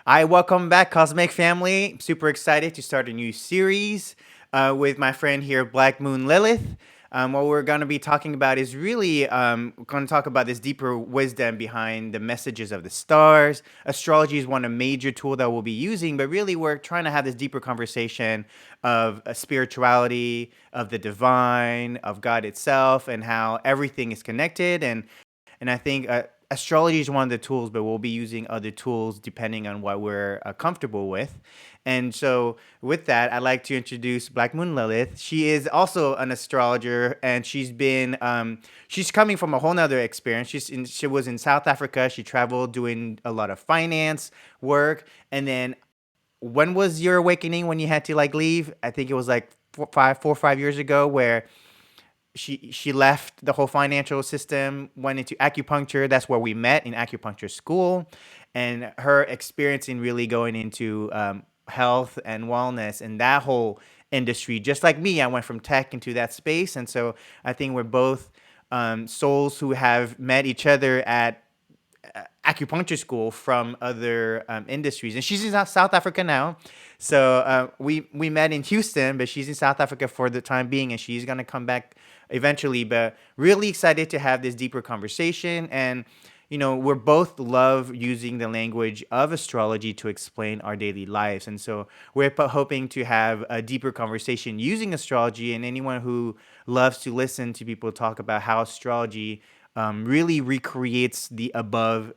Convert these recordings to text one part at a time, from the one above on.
I welcome back, Cosmic Family. Super excited to start a new series with my friend here, Black Moon Lilith. What we're going to be talking about is really going to talk about this deeper wisdom behind the messages of the stars. Astrology is one a major tool that we'll be using, but really we're trying to have this deeper conversation of spirituality, of the divine, of God itself, and how everything is connected. And I think astrology is one of the tools, but we'll be using other tools depending on what we're comfortable with. And so, with that, I'd like to introduce Black Moon Lilith. She is also an astrologer, and she's coming from a whole nother experience. She was in South Africa. She traveled doing a lot of finance work, and then when was your awakening when you had to like leave? I think it was like 4 or 5 years ago, where she left the whole financial system, went into acupuncture. That's where we met, in acupuncture school, and her experience in really going into health and wellness and that whole industry. Just like me, I went from tech into that space, and so I think we're both souls who have met each other at acupuncture school from other industries. And she's in South Africa now. So we met in Houston, but she's in South Africa for the time being, and she's gonna come back eventually. But really excited to have this deeper conversation. And we're both love using the language of astrology to explain our daily lives. And so we're hoping to have a deeper conversation using astrology. And anyone who loves to listen to people talk about how astrology really recreates the above,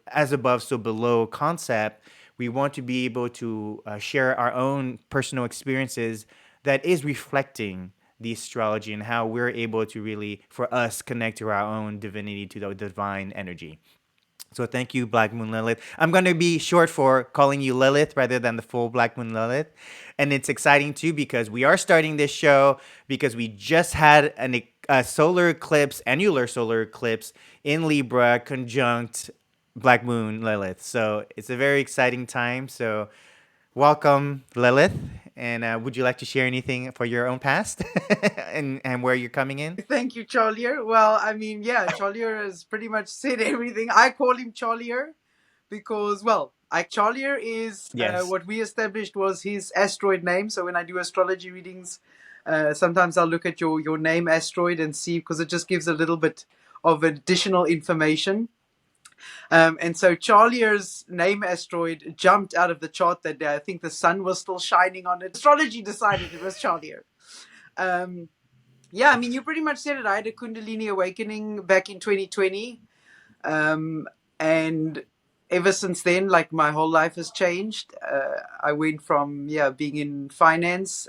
so below concept. We want to be able to share our own personal experiences that is reflecting the astrology and how we're able to really, for us, connect to our own divinity, to the divine energy. So thank you, Black Moon Lilith. I'm going to be short for calling you Lilith rather than the full Black Moon Lilith. And it's exciting too because we are starting this show because we just had a solar eclipse, annular solar eclipse in Libra conjunct Black Moon Lilith. So it's a very exciting time. So welcome, Lilith. And would you like to share anything for your own past and where you're coming in? Thank you, Charlier. Well, I mean, yeah, Charlier has pretty much said everything. I call him Charlier because, well, Charlier is Yes. what we established was his asteroid name. So when I do astrology readings, sometimes I'll look at your name asteroid and see, because it just gives a little bit of additional information. And so Charlier's name asteroid jumped out of the chart that day. I think the sun was still shining on it. Astrology decided it was Charlier. Yeah, I mean, you pretty much said it. I had a Kundalini awakening back in 2020. And ever since then, like, my whole life has changed. I went from, being in finance.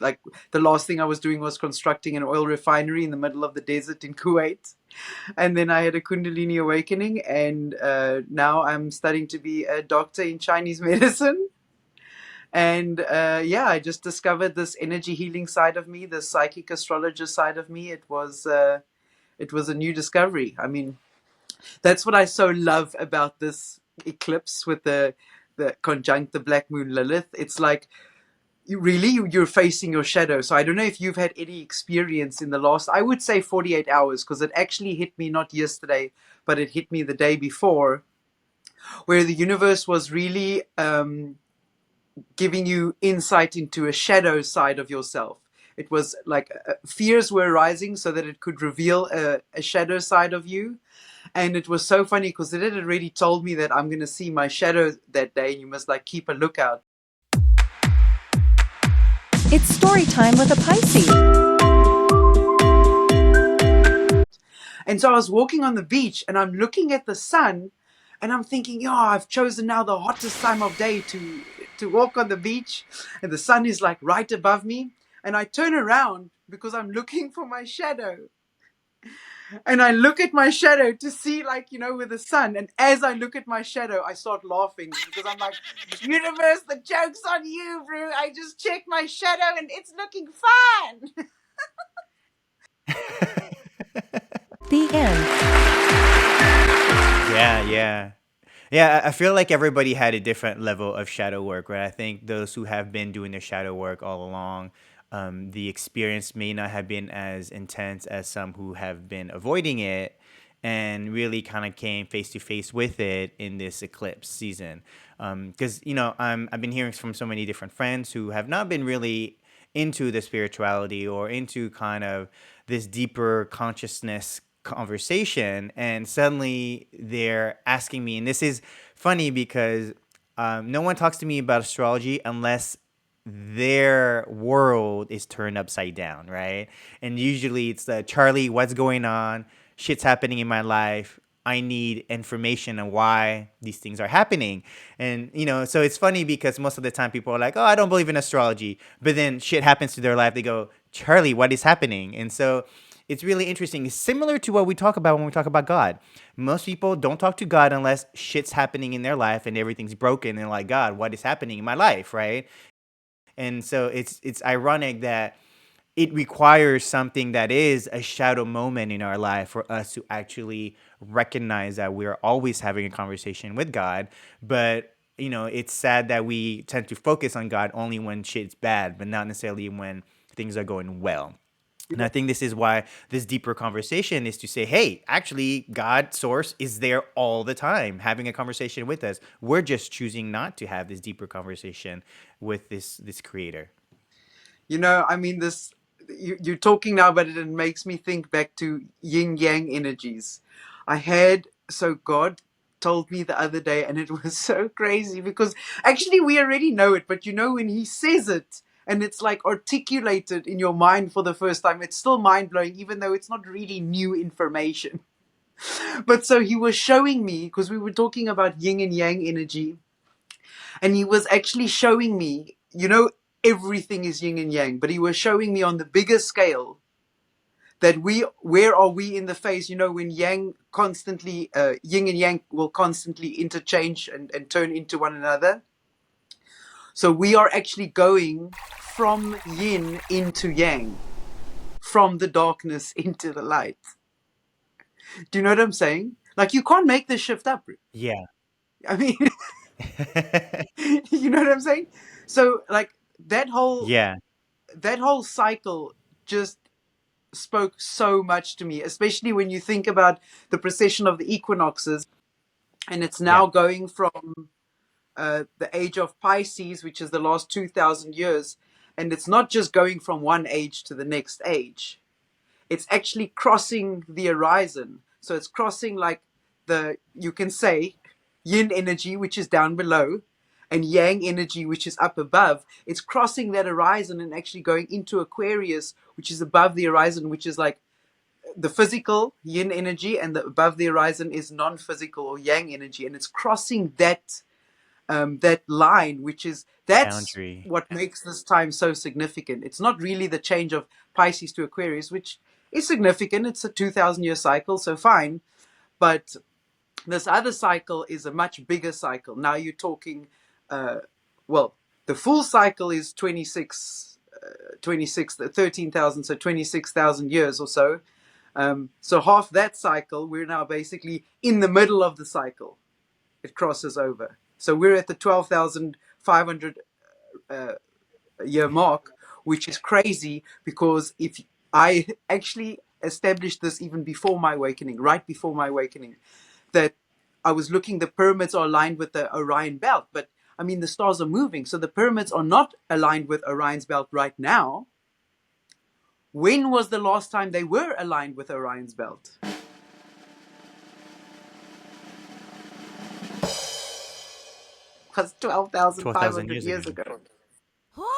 Like, the last thing I was doing was constructing an oil refinery in the middle of the desert in Kuwait. And then I had a Kundalini awakening. And now I'm studying to be a doctor in Chinese medicine. And I just discovered this energy healing side of me, the psychic astrologer side of me. It was a new discovery. I mean, that's what I so love about this eclipse with the conjunct the Black Moon Lilith. It's like you're facing your shadow. So I don't know if you've had any experience in the last, I would say, 48 hours, because it actually hit me not yesterday, but it hit me the day before, where the universe was really giving you insight into a shadow side of yourself. It was like fears were rising so that it could reveal a shadow side of you. And it was so funny because it had already told me that I'm going to see my shadow that day, and you must like keep a lookout. It's story time with a Pisces. And so I was walking on the beach and I'm looking at the sun and I'm thinking, yeah, I've chosen now the hottest time of day to walk on the beach, and the sun is like right above me. And I turn around because I'm looking for my shadow. And I look at my shadow to see, like, with the sun. And as I look at my shadow, I start laughing because I'm like, universe, the joke's on you, bro. I just checked my shadow and it's looking fine. The end. Yeah. Yeah, I feel like everybody had a different level of shadow work, right? I think those who have been doing their shadow work all along, the experience may not have been as intense as some who have been avoiding it. and really kind of came face to face with it in this eclipse season. Because I've been hearing from so many different friends who have not been really into the spirituality or into kind of this deeper consciousness conversation, and suddenly they're asking me, and this is funny because no one talks to me about astrology unless their world is turned upside down, right? And usually it's Charlie, what's going on? Shit's happening in my life. I need information on why these things are happening. And, so it's funny because most of the time people are like, oh, I don't believe in astrology. But then shit happens to their life. They go, Charlie, what is happening? And so it's really interesting. It's similar to what we talk about when we talk about God. Most people don't talk to God unless shit's happening in their life and everything's broken. And like, God, what is happening in my life, right? And so it's ironic that it requires something that is a shadow moment in our life for us to actually recognize that we're always having a conversation with God. But it's sad that we tend to focus on God only when shit's bad, but not necessarily when things are going well. And I think this is why this deeper conversation is to say, hey, actually, God, source, is there all the time having a conversation with us. We're just choosing not to have this deeper conversation with this creator. I mean, you're talking now, but it makes me think back to yin yang energies. So God told me the other day, and it was so crazy because actually we already know it, but when he says it and it's like articulated in your mind for the first time, it's still mind blowing, even though it's not really new information. But so he was showing me, because we were talking about yin and yang energy, and he was actually showing me, everything is yin and yang, but he was showing me on the bigger scale that where are we in the phase, when yang constantly, yin and yang will constantly interchange and turn into one another. So we are actually going from yin into yang, from the darkness into the light. Do you know what I'm saying? Like, you can't make this shift up. Yeah. I mean, you know what I'm saying? So like that whole Yeah. cycle just spoke so much to me, especially when you think about the precession of the equinoxes, and it's now Yeah. going from the age of Pisces, which is the last 2,000 years, and it's not just going from one age to the next age. It's actually crossing the horizon. So it's crossing like you can say, yin energy, which is down below, and yang energy, which is up above. It's crossing that horizon and actually going into Aquarius, which is above the horizon, which is like the physical yin energy, and above the horizon is non-physical or yang energy, and it's crossing that line, that's Boundary. what makes this time so significant. It's not really the change of Pisces to Aquarius, which is significant. It's a 2,000-year cycle, so fine. But this other cycle is a much bigger cycle. Now you're talking, well, the full cycle is 13,000, so 26,000 years or so. So half that cycle, we're now basically in the middle of the cycle. It crosses over. So we're at the 12,500 year mark, which is crazy, because if I actually established this even before my awakening, right before my awakening, that I was looking, the pyramids are aligned with the Orion belt, but I mean, the stars are moving. So the pyramids are not aligned with Orion's belt right now. When was the last time they were aligned with Orion's belt? Was 12,000 12,500 years years ago. ago.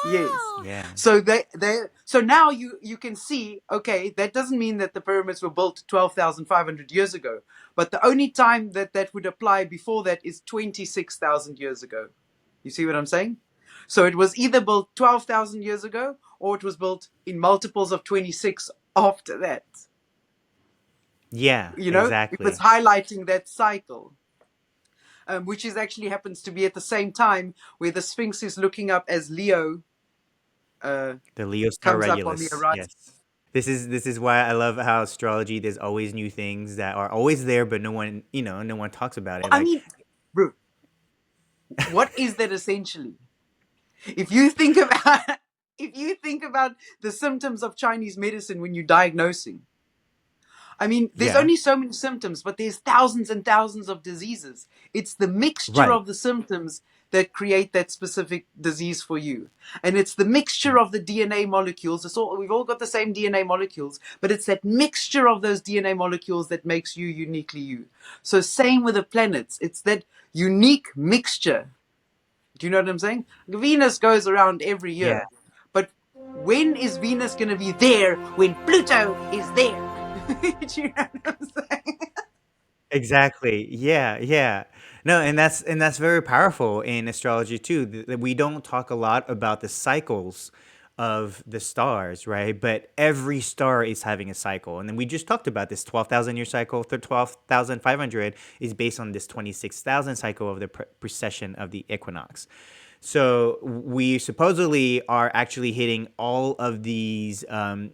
Yes. Yeah. So so now you can see, okay, that doesn't mean that the pyramids were built 12,500 years ago, but the only time that would apply before that is 26,000 years ago. You see what I'm saying? So it was either built 12,000 years ago, or it was built in multiples of 26 after that. Yeah, It was exactly. highlighting that cycle. Which actually happens to be at the same time where the Sphinx is looking up as Leo The Leo star comes up on the Regulus. horizon. Yes. This is why I love how astrology, there's always new things that are always there, but no one talks about it. I Like, mean, bro, what is that essentially? If you think about if you think about the symptoms of Chinese medicine when you're diagnosing, I mean, there's Yeah. only so many symptoms, but there's thousands and thousands of diseases. It's the mixture Right. of the symptoms that create that specific disease for you. And it's the mixture of the DNA molecules. We've all got the same DNA molecules, but it's that mixture of those DNA molecules that makes you uniquely you. So same with the planets. It's that unique mixture. Do you know what I'm saying? Venus goes around every Yeah. year. But when is Venus going to be there when Pluto is there? Do you know what I'm saying? Exactly. Yeah, yeah. No, and that's very powerful in astrology too. That we don't talk a lot about the cycles of the stars, right? But every star is having a cycle. And then we just talked about this 12,000 year cycle. 12,500 is based on this 26,000 cycle of the precession of the equinox. So we supposedly are actually hitting all of these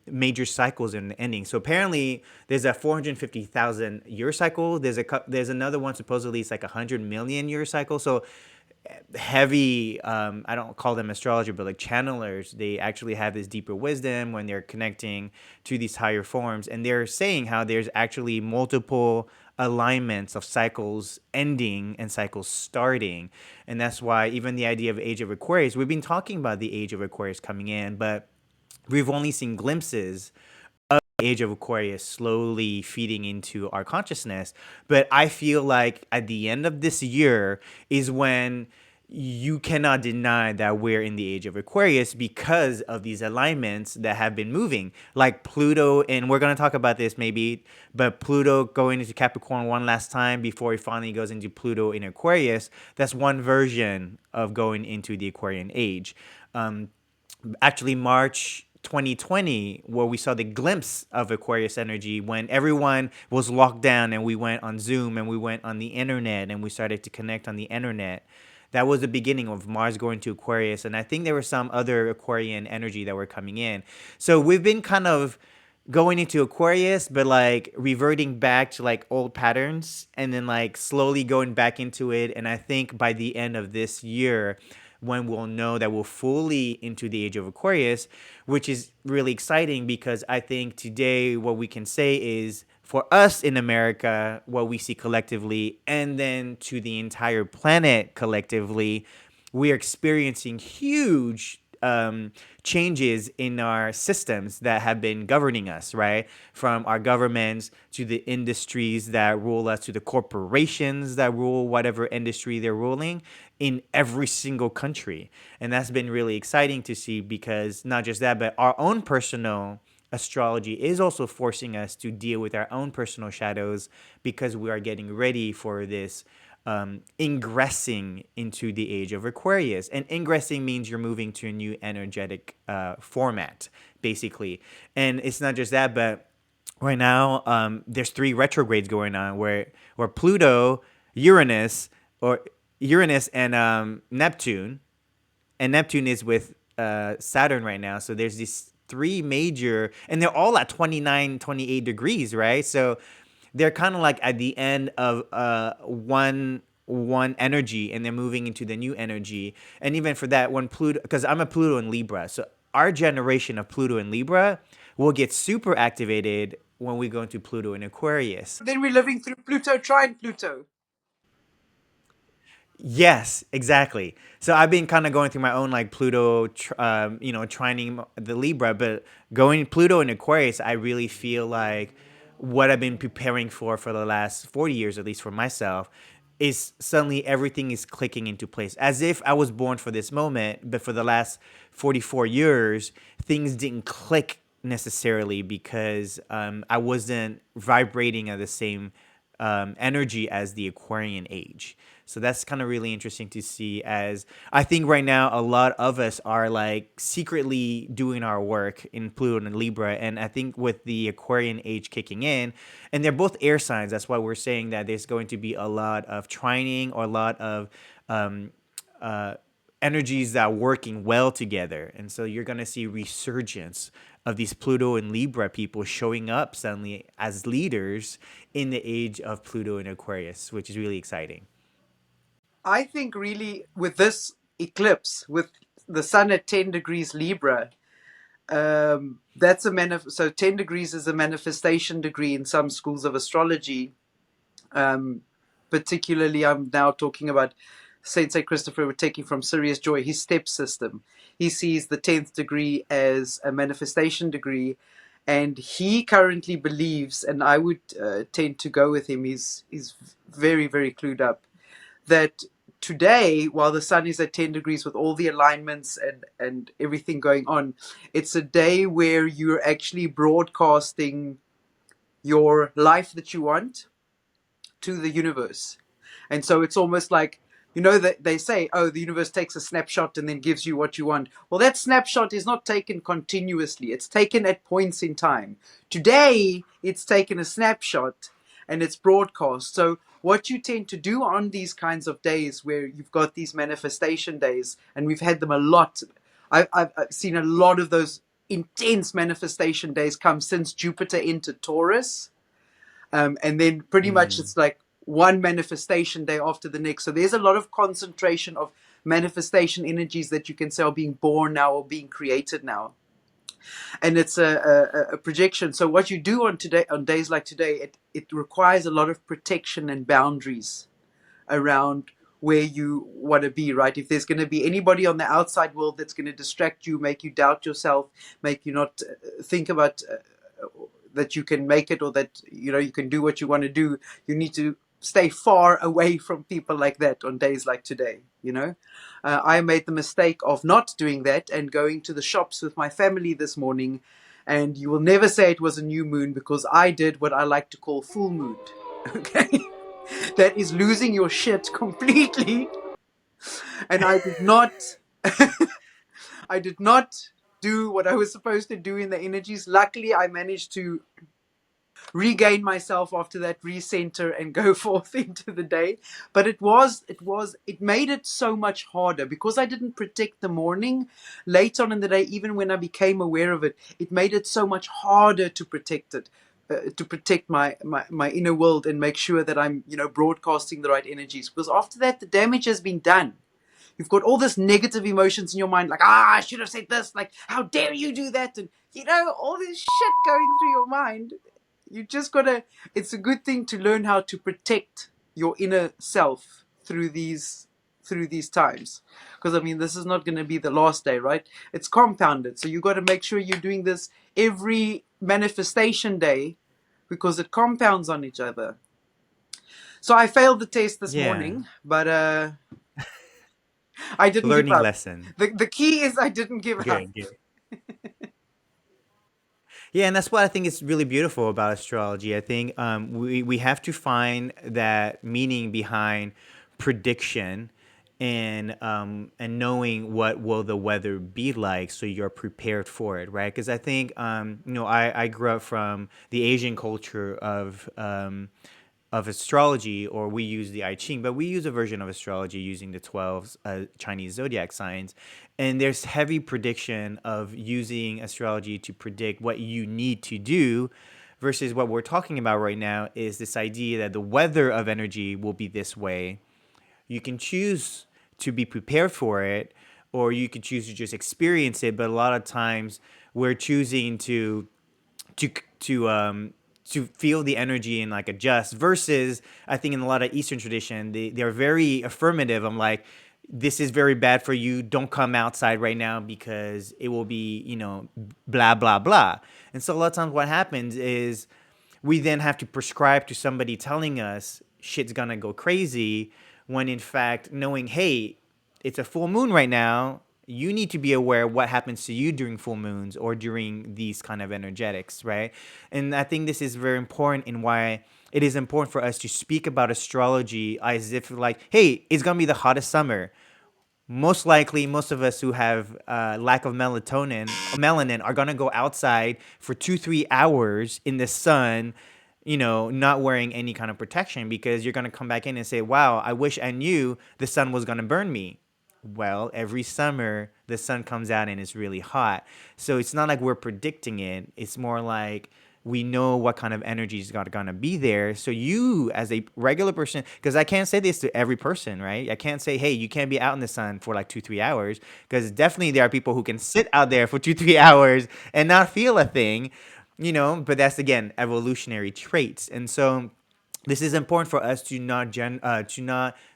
major cycles in the ending. So apparently there's a 450,000 year cycle. There's another one supposedly it's like 100 million year cycle. So heavy I don't call them astrologer but like channelers, they actually have this deeper wisdom when they're connecting to these higher forms, and they're saying how there's actually multiple alignments of cycles ending and cycles starting. And that's why even the idea of Age of Aquarius, we've been talking about the Age of Aquarius coming in, but we've only seen glimpses Age of Aquarius slowly feeding into our consciousness. But I feel like at the end of this year is when you cannot deny that we're in the Age of Aquarius because of these alignments that have been moving, like Pluto. And we're going to talk about this maybe, but Pluto going into Capricorn one last time before it finally goes into Pluto in Aquarius. That's one version of going into the Aquarian age. Actually, March 2020, where we saw the glimpse of Aquarius energy when everyone was locked down and we went on Zoom and we went on the internet and we started to connect on the internet. That was the beginning of Mars going to Aquarius. And I think there was some other Aquarian energy that were coming in. So we've been kind of going into Aquarius, but like reverting back to like old patterns and then like slowly going back into it. And I think by the end of this year, when we'll know that we're fully into the Age of Aquarius, which is really exciting because I think today what we can say is for us in America, what we see collectively, and then to the entire planet collectively, we are experiencing huge changes in our systems that have been governing us, right? From our governments to the industries that rule us to the corporations that rule whatever industry they're ruling in every single country. And that's been really exciting to see because not just that, but our own personal astrology is also forcing us to deal with our own personal shadows because we are getting ready for this ingressing into the Age of Aquarius. And ingressing means you're moving to a new energetic format, basically. And it's not just that, but right now there's three retrogrades going on where Pluto, Uranus, or Uranus and Neptune is with Saturn right now. So there's these three major, and they're all at 29, 28 degrees, right? So they're kind of like at the end of one energy, and they're moving into the new energy. And even for that, when Pluto, because I'm a Pluto in Libra, so our generation of Pluto in Libra will get super activated when we go into Pluto in Aquarius. Then we're living through Pluto, trine Pluto. Yes, exactly. So I've been kind of going through my own like Pluto, trining the Libra, but going Pluto in Aquarius, I really feel like what I've been preparing for the last 40 years, at least for myself, is suddenly everything is clicking into place. As if I was born for this moment, but for the last 44 years, things didn't click necessarily because I wasn't vibrating at the same energy as the Aquarian age. So that's kind of really interesting to see, as I think right now a lot of us are like secretly doing our work in Pluto and Libra. And I think with the Aquarian age kicking in, and they're both air signs, that's why we're saying that there's going to be a lot of trining or a lot of um, uh, energies that are working well together. And so you're going to see resurgence of these Pluto and Libra people showing up suddenly as leaders in the age of Pluto and Aquarius, which is really exciting. I think really with this eclipse, with the sun at 10 degrees Libra, That's so 10 degrees is a manifestation degree in some schools of astrology. Um, Particularly, I'm now talking about Saint Christopher, we're taking from Sirius Joy, his step system. He sees the 10th degree as a manifestation degree, and he currently believes, and I would tend to go with him, he's very, very clued up, that today, while the sun is at 10 degrees with all the alignments and everything going on, it's a day where you're actually broadcasting your life that you want to the universe. And so it's almost like, that they say, oh, the universe takes a snapshot and then gives you what you want. Well, that snapshot is not taken continuously, it's taken at points in time. Today, it's taken a snapshot and it's broadcast. So, what you tend to do on these kinds of days where you've got these manifestation days, and we've had them a lot, I've seen a lot of those intense manifestation days come since Jupiter entered Taurus. And then pretty much Mm. it's like one manifestation day after the next. So there's a lot of concentration of manifestation energies that you can say are being born now or being created now. And it's a projection. So what you do on days like today, it requires a lot of protection and boundaries around where you want to be, right? If there's going to be anybody on the outside world that's going to distract you, make you doubt yourself, make you not think about that you can make it, or that you can do what you want to do, you need to stay far away from people like that on days like today. I made the mistake of not doing that and going to the shops with my family this morning, and you will never say it was a new moon, because I did what I like to call full moon. Okay. That is losing your shit completely, and I did not do what I was supposed to do in the energies. Luckily, I managed to regain myself after that, recenter, and go forth into the day. But it made it so much harder because I didn't protect the morning. Later on in the day, even when I became aware of it, it made it so much harder to protect it. To protect my inner world and make sure that I'm broadcasting the right energies, because after that the damage has been done. You've got all this negative emotions in your mind, like, I should have said this, like, how dare you do that, and all this shit going through your mind. You just gotta, it's a good thing to learn how to protect your inner self through these times, because I mean, this is not going to be the last day, right? It's compounded, so you got to make sure you're doing this every manifestation day, because it compounds on each other. So I failed the test this Yeah. morning, but I didn't give Learning up. lesson. The key is I didn't give up. Good, good. Yeah, and that's what I think is really beautiful about astrology. I think we have to find that meaning behind prediction and knowing what will the weather be like, so you're prepared for it, right? Because I think I grew up from the Asian culture of astrology, or we use the I Ching, but we use a version of astrology using the 12 Chinese zodiac signs. And there's heavy prediction of using astrology to predict what you need to do, versus what we're talking about right now is this idea that the weather of energy will be this way. You can choose to be prepared for it, or you could choose to just experience it. But a lot of times we're choosing to to feel the energy and like adjust, versus I think in a lot of Eastern tradition they're very affirmative. I'm like, this is very bad for you, don't come outside right now because it will be blah blah blah. And so a lot of times what happens is we then have to prescribe to somebody telling us shit's gonna go crazy, when in fact knowing, hey, it's a full moon right now, you need to be aware what happens to you during full moons or during these kind of energetics, right? And I think this is very important, in why it is important for us to speak about astrology as if like, hey, it's gonna be the hottest summer. Most likely, most of us who have lack of melanin are gonna go outside for 2-3 hours in the sun, not wearing any kind of protection, because you're gonna come back in and say, wow, I wish I knew the sun was gonna burn me. Well, every summer the sun comes out and it's really hot. So it's not like we're predicting it. It's more like we know what kind of energy is gonna be there. So you, as a regular person, because I can't say this to every person, right? I can't say, hey, you can't be out in the sun for like 2, 3 hours, because definitely there are people who can sit out there for 2, 3 hours and not feel a thing, But that's again evolutionary traits, and so this is important for us to not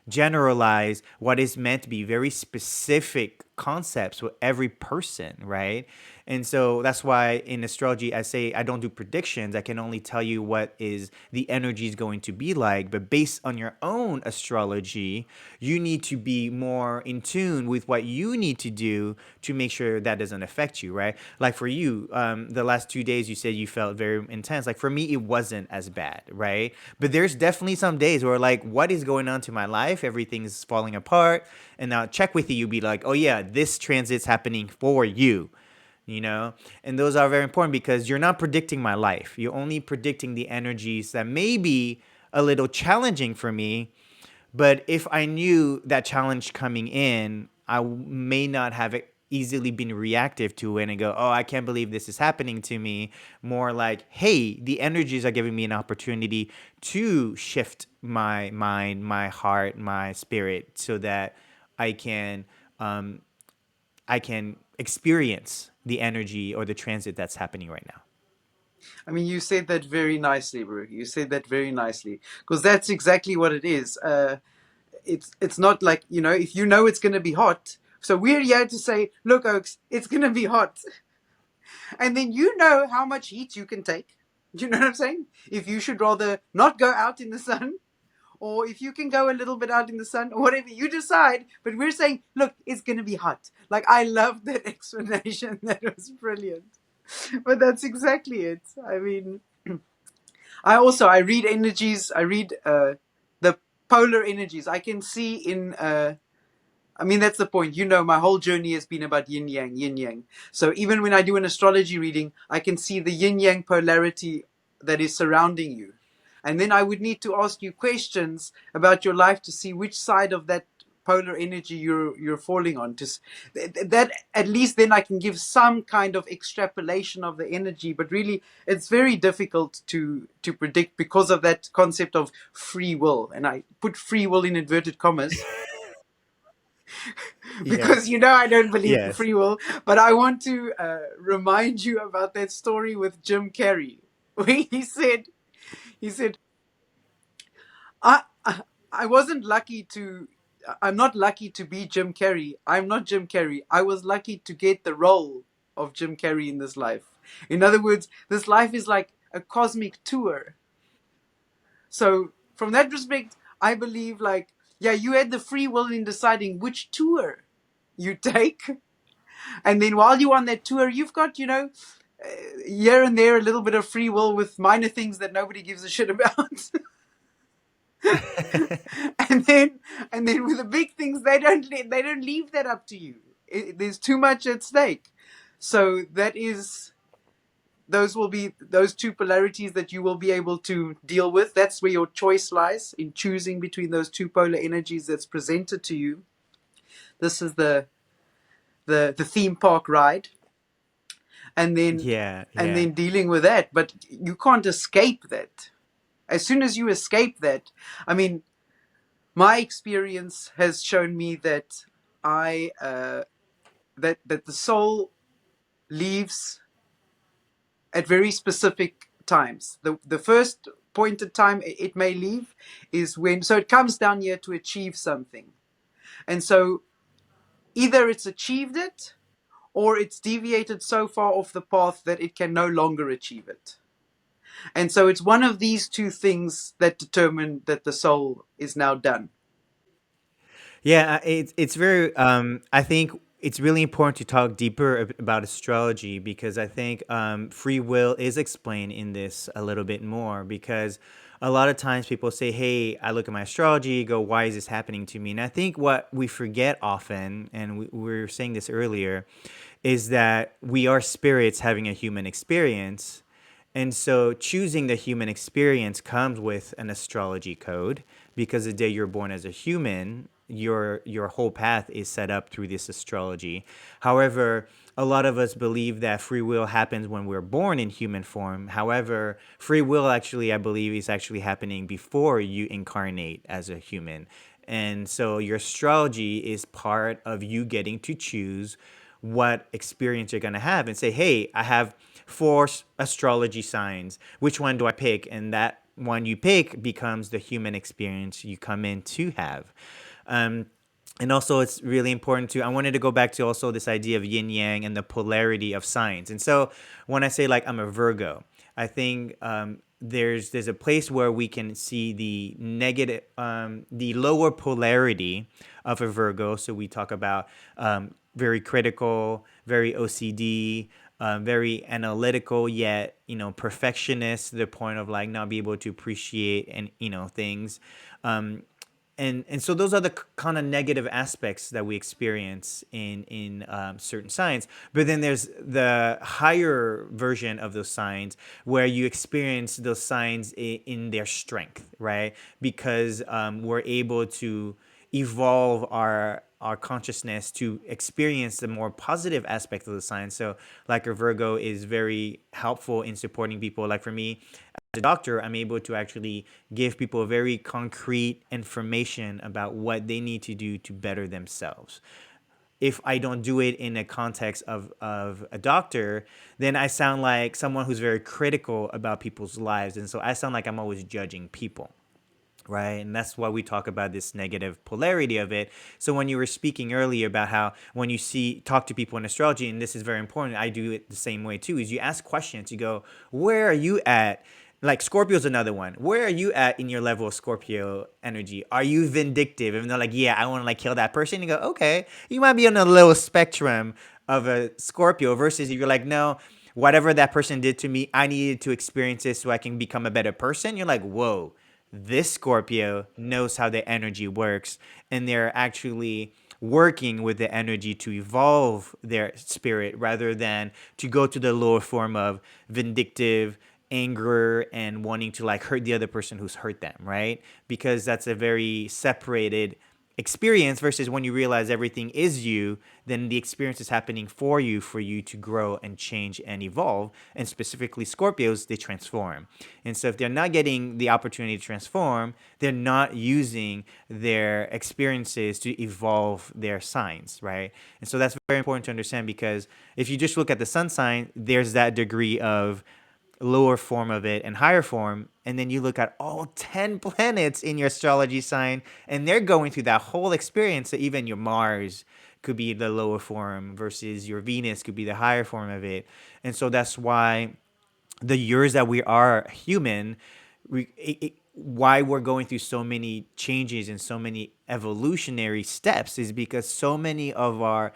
generalize what is meant to be very specific concepts for every person, right? And so that's why in astrology I say I don't do predictions. I can only tell you what is the energy is going to be like, but based on your own astrology, you need to be more in tune with what you need to do to make sure that doesn't affect you, right? Like for you, the last 2 days you said you felt very intense. Like for me, it wasn't as bad, right? But there's definitely some days where like, what is going on to my life? Everything's falling apart, and now check with you. You'll be like, oh yeah, this transit's happening for you. And those are very important because you're not predicting my life. You're only predicting the energies that may be a little challenging for me, but if I knew that challenge coming in, may not have easily been reactive to it and go, oh, I can't believe this is happening to me. More like, hey, the energies are giving me an opportunity to shift my mind, my heart, my spirit, so that I can um, I can experience the energy or the transit that's happening right now. I mean, you said that very nicely, bro. You said that very nicely because that's exactly what it is. It's not like, if you know it's going to be hot. So we're here to say, look, Oaks, it's going to be hot, and then you know how much heat you can take. Do you know what I'm saying? If you should rather not go out in the sun, or if you can go a little bit out in the sun, or whatever you decide. But we're saying, look, it's going to be hot. Like, I love that explanation. That was brilliant. But that's exactly it. I mean, I read energies. I read the polar energies. I can see in. I mean, that's the point. My whole journey has been about yin yang, yin yang. So even when I do an astrology reading, I can see the yin yang polarity that is surrounding you. And then I would need to ask you questions about your life to see which side of that polar energy you're falling on. That at least then I can give some kind of extrapolation of the energy. But really, it's very difficult to predict because of that concept of free will. And I put free will in inverted commas because Yes. I don't believe in Yes. free will. But I want to remind you about that story with Jim Carrey, where he said, I wasn't lucky to. I'm not lucky to be Jim Carrey. I'm not Jim Carrey. I was lucky to get the role of Jim Carrey in this life. In other words, this life is like a cosmic tour. So from that respect, I believe like, yeah, you had the free will in deciding which tour you take. And then while you're on that tour, you've got, here and there a little bit of free will with minor things that nobody gives a shit about. and then with the big things, they don't leave that up to you. There's too much at stake. So those will be those two polarities that you will be able to deal with. That's where your choice lies, in choosing between those two polar energies that's presented to you. This is the theme park ride, and then Yeah. and Yeah. then dealing with that. But you can't escape that. As soon as you escape that, I mean, my experience has shown me that I that the soul leaves at very specific times. The first pointed time it may leave is when, so it comes down here to achieve something, and so either it's achieved it or it's deviated so far off the path that it can no longer achieve it. And so it's one of these two things that determine that the soul is now done. Yeah, it's very. I think it's really important to talk deeper about astrology because I think free will is explained in this a little bit more because a lot of times people say, "Hey, I look at my astrology, go, why is this happening to me?" And I think what we forget often, and we were saying this earlier, is that we are spirits having a human experience. And so choosing the human experience comes with an astrology code because the day you're born as a human, your whole path is set up through this astrology. However, a lot of us believe that free will happens when we're born in human form. However, free will actually, I believe, is actually happening before you incarnate as a human. And so your astrology is part of you getting to choose what experience you're going to have and say, hey, I have four astrology signs. Which one do I pick? And that one you pick becomes the human experience you come in to have. Um, and also it's really important to, I wanted to go back to also this idea of yin yang and the polarity of signs. And so when I say like I'm a Virgo, I think there's a place where we can see the negative, the lower polarity of a Virgo. So we talk about very critical, very OCD, very analytical, yet perfectionist to the point of like not be able to appreciate and things. And so those are the kind of negative aspects that we experience in certain signs. But then there's the higher version of those signs where you experience those signs in their strength, right? Because we're able to evolve our consciousness to experience the more positive aspect of the sign. So like a Virgo is very helpful in supporting people. Like for me, as a doctor, I'm able to actually give people very concrete information about what they need to do to better themselves. If I don't do it in a context of a doctor, then I sound like someone who's very critical about people's lives. And so I sound like I'm always judging people, right? And that's why we talk about this negative polarity of it. So when you were speaking earlier about how when you talk to people in astrology, and this is very important, I do it the same way too, is you ask questions. You go, where are you at? Like Scorpio's another one. Where are you at in your level of Scorpio energy? Are you vindictive? And they're like, yeah, I want to like kill that person. You go, okay, you might be on a little spectrum of a Scorpio versus if you're like, no, whatever that person did to me, I needed to experience this so I can become a better person. You're like, whoa, this Scorpio knows how the energy works, and they're actually working with the energy to evolve their spirit rather than to go to the lower form of vindictive anger and wanting to like hurt the other person who's hurt them, right? Because that's a very separated experience versus when you realize everything is you, then the experience is happening for you to grow and change and evolve. And specifically Scorpios, they transform. And so if they're not getting the opportunity to transform, they're not using their experiences to evolve their signs, right? And so that's very important to understand, because if you just look at the sun sign, there's that degree of lower form of it and higher form, and then you look at all 10 planets in your astrology sign and they're going through that whole experience. So even your Mars could be the lower form versus your Venus could be the higher form of it. And so that's why the years that we are human, why we're going through so many changes and so many evolutionary steps is because so many of our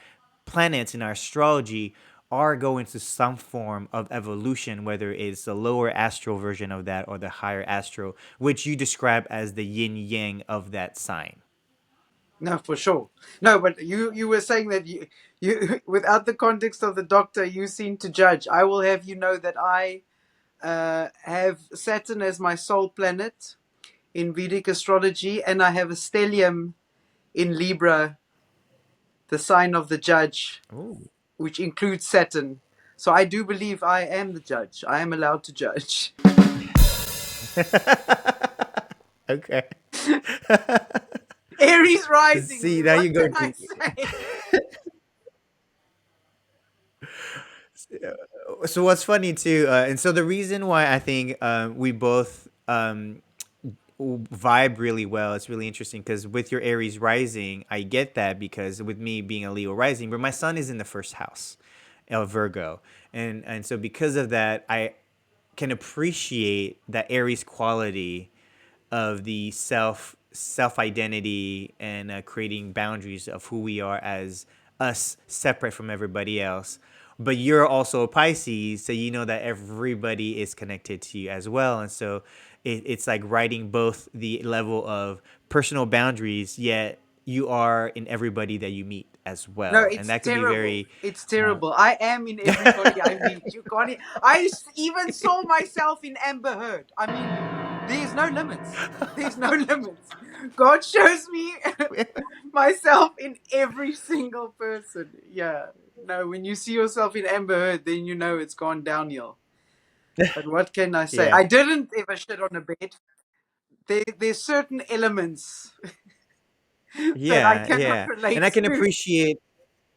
planets in our astrology are going through some form of evolution, whether it's the lower astral version of that or the higher astral, which you describe as the yin yang of that sign. No, for sure. No, but you were saying that you without the context of the doctor, you seem to judge. I will have you know that I have Saturn as my sole planet in Vedic astrology, and I have a stellium in Libra, the sign of the judge, Ooh. which includes Saturn. So I do believe I am the judge. I am allowed to judge. Okay. Aries rising. See, now What you go can I deep. say? So what's funny too, and so the reason why I think we both vibe really well, it's really interesting because with your Aries rising, I get that because with me being a Leo rising, but my sun is in the first house of Virgo, and so because of that, I can appreciate that Aries quality of the self identity and creating boundaries of who we are as us separate from everybody else. But you're also a Pisces, so you know that everybody is connected to you as well. And so it's like writing both the level of personal boundaries, yet you are in everybody that you meet as No, well. And it's that could be terrible. very It's terrible. I am in everybody I meet. You can't. Even saw myself in Amber Heard. I mean, there's no limits. There's no limits. God shows me myself in every single person. Yeah. No, when you see yourself in Amber Heard, then you know it's gone downhill. But what can I say? Yeah. I didn't ever shit on a bed. There's certain elements that I Yeah, cannot yeah. And relate I can to. appreciate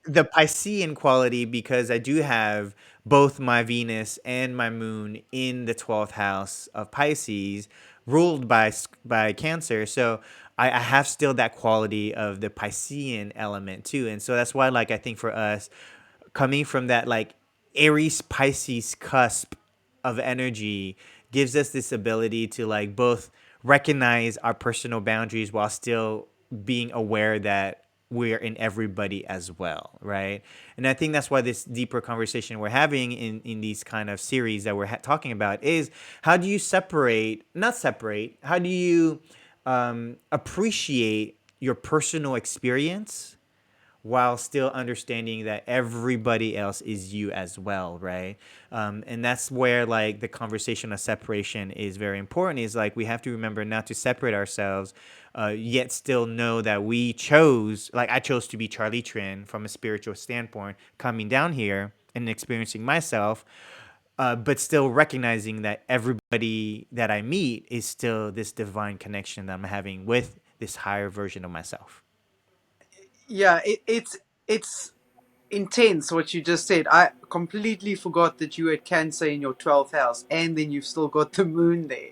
the Piscean quality because I do have both my Venus and my Moon in the 12th house of Pisces, ruled by by Cancer. So I have still that quality of the Piscean element too, and so that's why, like, I think for us, coming from that like Aries Pisces cusp of energy gives us this ability to like both recognize our personal boundaries while still being aware that we're in everybody as well, right? And I think that's why this deeper conversation we're having in these kind of series that we're talking about is how do you separate, not separate, how do you appreciate your personal experience while still understanding that everybody else is you as well, right? And that's where like the conversation of separation is very important. Is like we have to remember not to separate ourselves, yet still know that we chose. Like I chose to be Charlie Trin from a spiritual standpoint, coming down here and experiencing myself, but still recognizing that everybody that I meet is still this divine connection that I'm having with this higher version of myself. Yeah, it's intense what you just said. I completely forgot that you had Cancer in your 12th house, and then you've still got the moon there.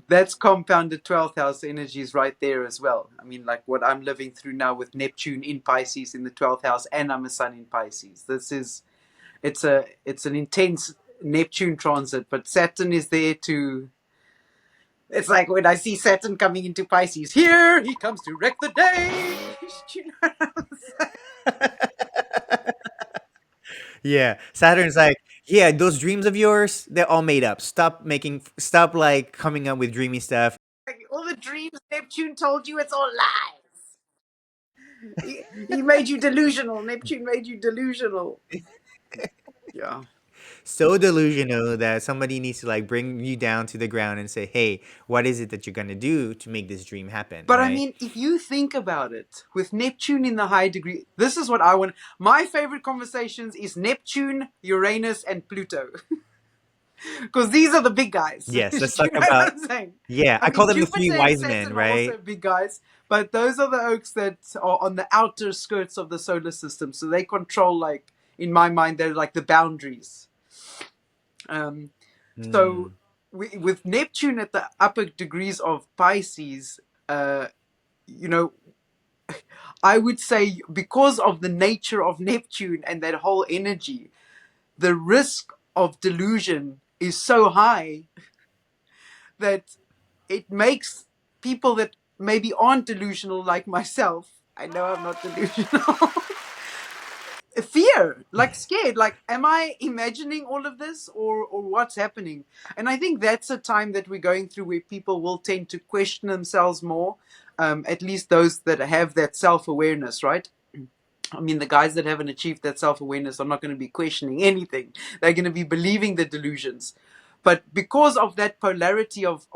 That's compounded 12th house energies right there as well. I mean, like what I'm living through now with Neptune in Pisces in the 12th house, and I'm a Sun in Pisces. It's an intense Neptune transit, but Saturn is there to. It's like when I see Saturn coming into Pisces, here he comes to wreck the day. You know what I'm saying? Yeah, Saturn's like, yeah, those dreams of yours, they're all made up. Stop like coming up with dreamy stuff. Like, all the dreams Neptune told you, it's all lies. He made you delusional. Neptune made you delusional. Yeah. So delusional that somebody needs to like bring you down to the ground and say, hey, what is it that you're gonna do to make this dream happen, But I right? mean, if you think about it, with Neptune in the high degree, this is what I want. My favorite conversations is Neptune, Uranus, and Pluto. Because these are the big guys. Do Yes, let's talk you know what about. I'm saying? Yeah, I I call mean, them the three Jupiter and wise men, Saturn are also right? big guys, but those are the oaks that are on the outer skirts of the solar system. So they control, like, in my mind, they're like the boundaries. Um, so Mm. with Neptune at the upper degrees of Pisces, you know, I would say because of the nature of Neptune and that whole energy, the risk of delusion is so high that it makes people that maybe aren't delusional like myself. I know I'm not delusional. Fear, like scared, like am I imagining all of this or what's happening? And I think that's a time that we're going through where people will tend to question themselves more, at least those that have that self-awareness, right? I mean, the guys that haven't achieved that self-awareness are not going to be questioning anything. They're going to be believing the delusions. But because of that polarity of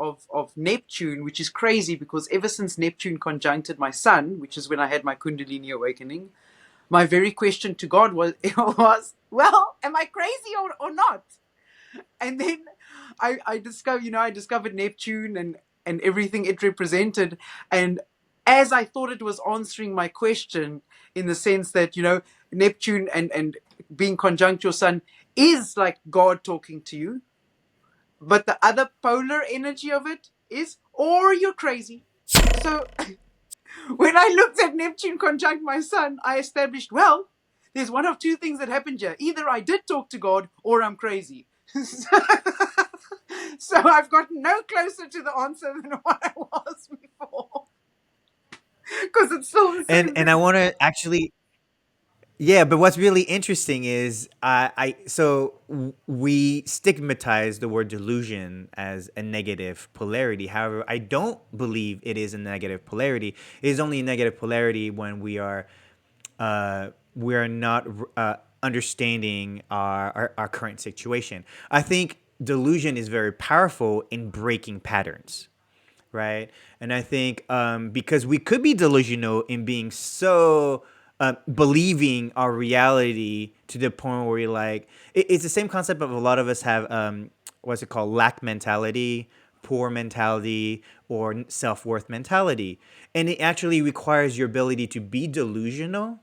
Neptune, which is crazy, because ever since Neptune conjuncted my sun, which is when I had my Kundalini awakening, my very question to God was, well, am I crazy or not? And then I discovered, I discovered Neptune and everything it represented. And as I thought it was answering my question, in the sense that, Neptune and being conjunct your sun is like God talking to you. But the other polar energy of it is, or you're crazy. So when I looked at Neptune conjunct my sun, I established, well, there's one of two things that happened here. Either I did talk to God or I'm crazy. So I've gotten no closer to the answer than what I was before. Because it's still the same And I thing. want to actually. Yeah, but what's really interesting is we stigmatize the word delusion as a negative polarity. However, I don't believe it is a negative polarity. It is only a negative polarity when we are not understanding our current situation. I think delusion is very powerful in breaking patterns, right? And I think because we could be delusional in being so believing our reality to the point where it's the same concept of a lot of us have what's it called, lack mentality, poor mentality, or self-worth mentality. And it actually requires your ability to be delusional,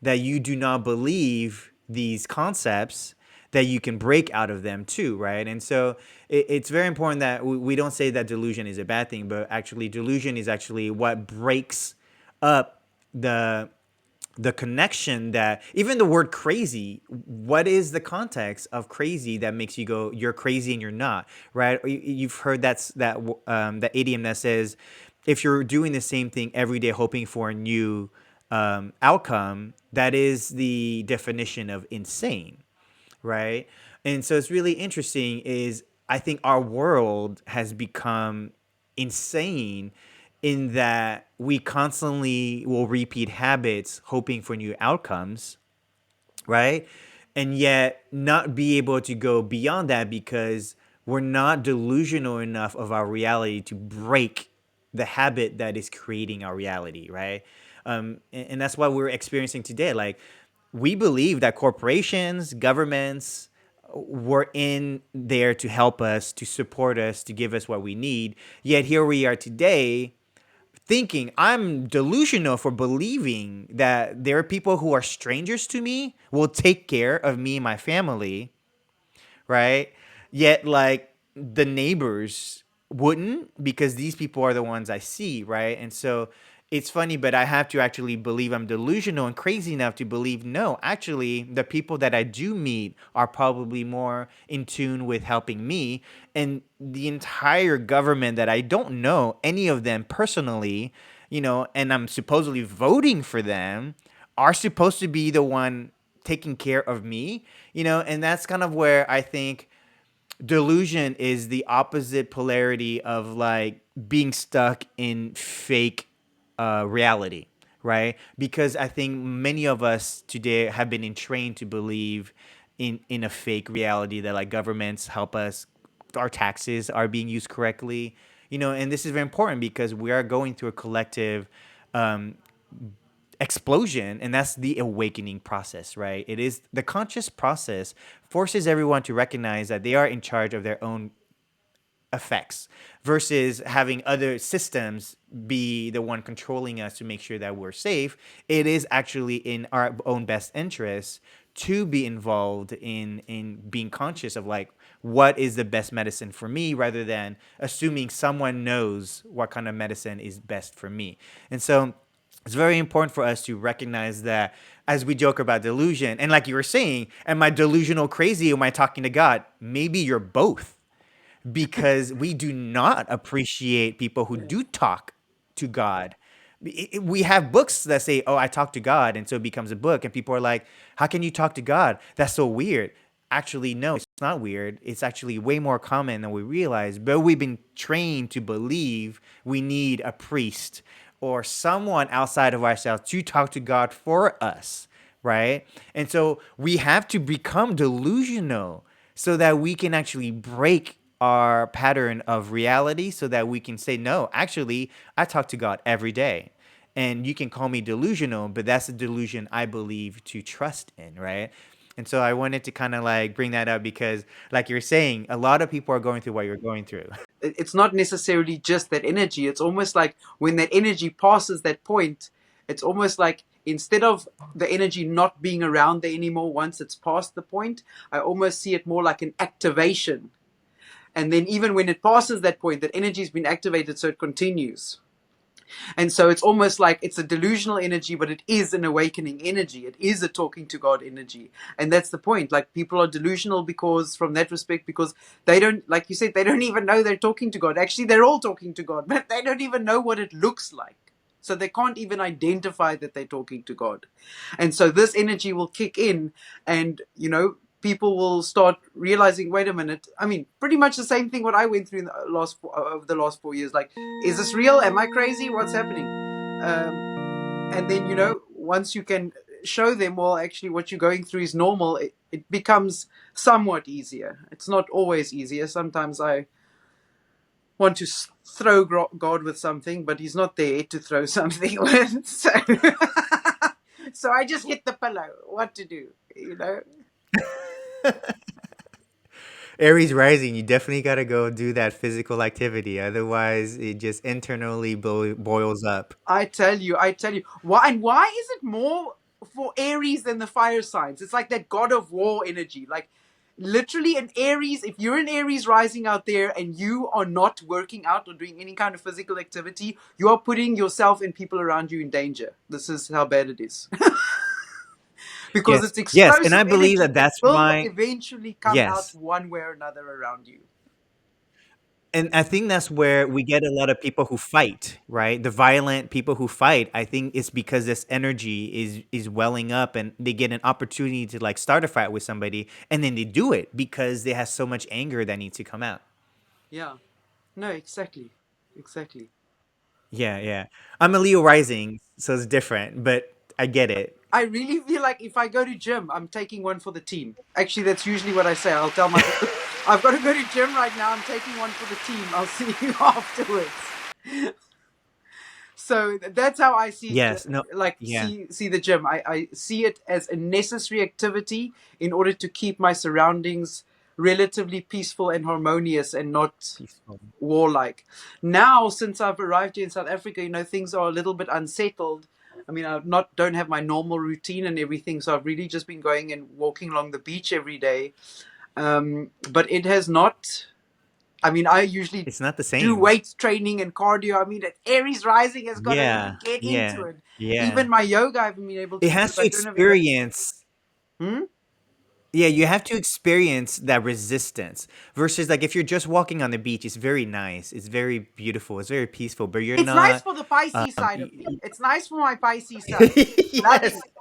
that you do not believe these concepts, that you can break out of them too, right? And so it's very important that we don't say that delusion is a bad thing, but actually delusion is actually what breaks up the connection. That even the word crazy, what is the context of crazy that makes you go you're crazy and you're not, right? You've heard that idiom that says, if you're doing the same thing every day hoping for a new outcome, that is the definition of insane, right? And so it's really interesting is I think our world has become insane in that we constantly will repeat habits hoping for new outcomes, right? And yet not be able to go beyond that because we're not delusional enough of our reality to break the habit that is creating our reality, right? And that's what we're experiencing today. Like, we believe that corporations, governments were in there to help us, to support us, to give us what we need. Yet here we are today thinking I'm delusional for believing that there are people who are strangers to me will take care of me and my family, right? Yet, like, the neighbors wouldn't, because these people are the ones I see, right? And so it's funny, but I have to actually believe I'm delusional and crazy enough to believe, no, actually, the people that I do meet are probably more in tune with helping me. And the entire government that I don't know any of them personally, and I'm supposedly voting for them, are supposed to be the one taking care of me, and that's kind of where I think delusion is the opposite polarity of like being stuck in fake reality, right? Because I think many of us today have been entrained to believe in a fake reality, that like governments help us, our taxes are being used correctly, and this is very important because we are going through a collective um, explosion, and that's the awakening process, right? It is the conscious process, forces everyone to recognize that they are in charge of their own effects, versus having other systems be the one controlling us to make sure that we're safe. It is actually in our own best interest to be involved in being conscious of like what is the best medicine for me, rather than assuming someone knows what kind of medicine is best for me. And so it's very important for us to recognize that, as we joke about delusion, and like you were saying, am I delusional crazy, or am I talking to God? Maybe you're both, because we do not appreciate people who do talk to God. We have books that say, "Oh, I talk to God," and so it becomes a book, and people are like, "How can you talk to God? That's so weird." Actually, no, it's not weird. It's actually way more common than we realize. But we've been trained to believe we need a priest or someone outside of ourselves to talk to God for us, right? And so we have to become delusional so that we can actually break our pattern of reality, so that we can say, no, actually, I talk to God every day. And you can call me delusional, but that's a delusion I believe to trust in, right? And so I wanted to kind of like bring that up because, like you're saying, a lot of people are going through what you're going through. It's not necessarily just that energy. It's almost like when that energy passes that point, it's almost like instead of the energy not being around there anymore once it's past the point, I almost see it more like an activation. And then even when it passes that point, that energy has been activated, so it continues. And so it's almost like it's a delusional energy, but it is an awakening energy. It is a talking to God energy. And that's the point. Like, people are delusional because, from that respect, because they don't, like you said, they don't even know they're talking to God. Actually, they're all talking to God, but they don't even know what it looks like. So they can't even identify that they're talking to God. And so this energy will kick in, and, people will start realizing, wait a minute. I mean, pretty much the same thing what I went through in over the last 4 years. Like, is this real? Am I crazy? What's happening? And then, once you can show them, well, actually what you're going through is normal, it becomes somewhat easier. It's not always easier. Sometimes I want to throw God with something, but he's not there to throw something with. So I just hit the pillow. What to do, you know? Aries rising, you definitely got to go do that physical activity. Otherwise, it just internally boils up. I tell you. Why and why is it more for Aries than the fire signs? It's like that God of War energy. Like literally an Aries, if you're an Aries rising out there and you are not working out or doing any kind of physical activity, you are putting yourself and people around you in danger. This is how bad it is. Because Yes, it's yes, and explosive I believe energy that that that's will why. eventually come out Yes, one way or another around you. and I think that's where we get a lot of people who fight, right? The violent people who fight. I think it's because this energy is welling up, and they get an opportunity to like start a fight with somebody, and then they do it because they have so much anger that needs to come out. Yeah. No, exactly. Exactly. Yeah, yeah. I'm a Leo rising, so it's different, but I get it. I really feel like if I go to gym, I'm taking one for the team. Actually, that's usually what I say. I'll tell myself, look, I've got to go to gym right now. I'm taking one for the team. I'll see you afterwards. So that's how I see Yes, no, like yeah, see the gym. I see it as a necessary activity in order to keep my surroundings relatively peaceful and harmonious and not peaceful. warlike. Now, since I've arrived here in South Africa, you know, things are a little bit unsettled. I mean, I've not don't have my normal routine and everything, so I've really just been going and walking along the beach every day. But it has not. I mean, I usually It's not the do same. weight training and cardio. I mean, that Aries rising has got to Yeah, really get into yeah, it. yeah. Even my yoga, I haven't been able It to do has because to I don't have enough. experience. Hmm? Yeah, you have to experience that resistance versus like if you're just walking on the beach, it's very nice, it's very beautiful, it's very peaceful, but you're It's nice not. for the Pisces Um, side of y- me. It's nice for my Pisces sun. Loving yes, it.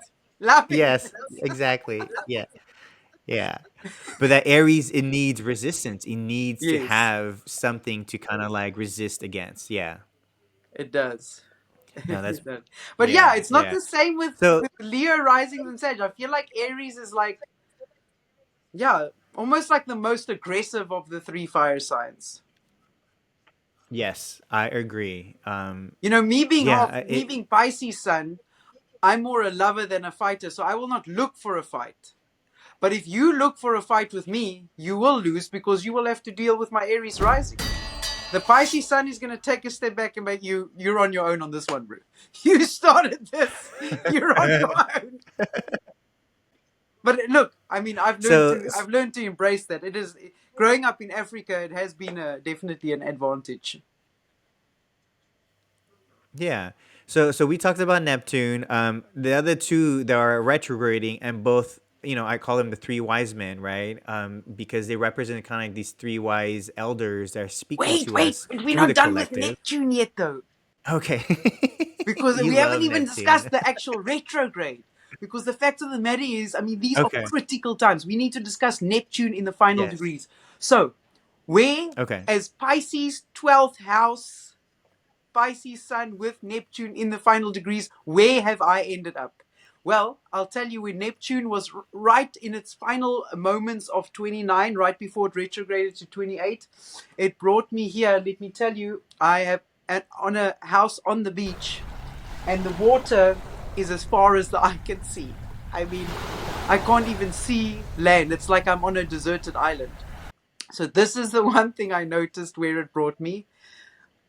Loving yes, it. exactly. Yeah, yeah. But that Aries, it needs resistance. It needs to Yes, have something to kind of like resist against. Yeah. it does. No, that's It does. But yeah, yeah, it's not yeah. the same So with Leo risings and Sag. I feel like Aries is like, yeah, almost like the most aggressive of the three fire signs. yes, I agree. You know, Yeah, me being Pisces sun, I'm more a lover than a fighter, so I will not look for a fight. But if you look for a fight with me, you will lose because you will have to deal with my Aries rising. The Pisces sun is going to take a step back and make you're on your own on this one, bro. You started this. You're on your own. But look, I mean, so I've learned to embrace that. It is growing up in Africa. It has been definitely an advantage. yeah. So we talked about Neptune. The other two that are retrograding, and both, I call them the three wise men, right? Because they represent kind of like these three wise elders that are speaking to Wait, us we're through not the done with collective. Neptune yet, though, Okay. because You we haven't love even discussed Neptune. the actual retrograde. Because the fact of the matter is, I mean, these are Okay. critical times. We need to discuss Neptune in the final Yes. degrees. So, where, Okay. as Pisces 12th house, Pisces sun with Neptune in the final degrees, where have I ended up? Well, I'll tell you, when Neptune was right in its final moments of 29, right before it retrograded to 28, it brought me here. Let me tell you, I have on a house on the beach, and the water is as far as the eye can see. I mean, I can't even see land. It's like I'm on a deserted island. So, this is the one thing I noticed where it brought me.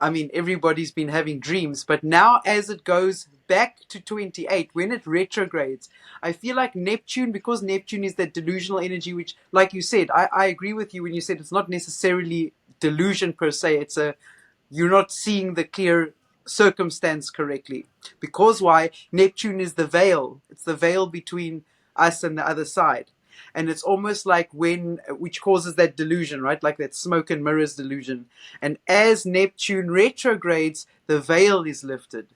I mean, everybody's been having dreams, but now as it goes back to 28, when it retrogrades, I feel like Neptune, because Neptune is that delusional energy, which, like you said, I agree with you when you said it's not necessarily delusion per se. It's you're not seeing the clear circumstance correctly. Because why? Neptune is the veil. It's the veil between us and the other side. And it's almost like which causes that delusion, right? Like that smoke and mirrors delusion. And as Neptune retrogrades, the veil is lifted.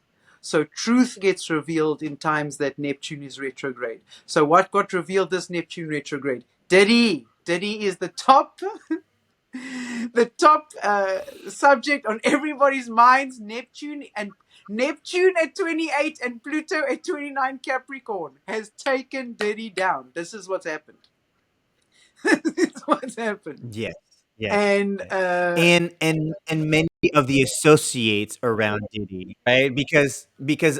So truth gets revealed in times that Neptune is retrograde. So what got revealed this Neptune retrograde? Diddy. Diddy is the top subject on everybody's minds. Neptune at 28 and Pluto at 29 Capricorn has taken Diddy down. This is what's happened. This is what's happened. Yes. Yes. And And many of the associates around Diddy, right? Because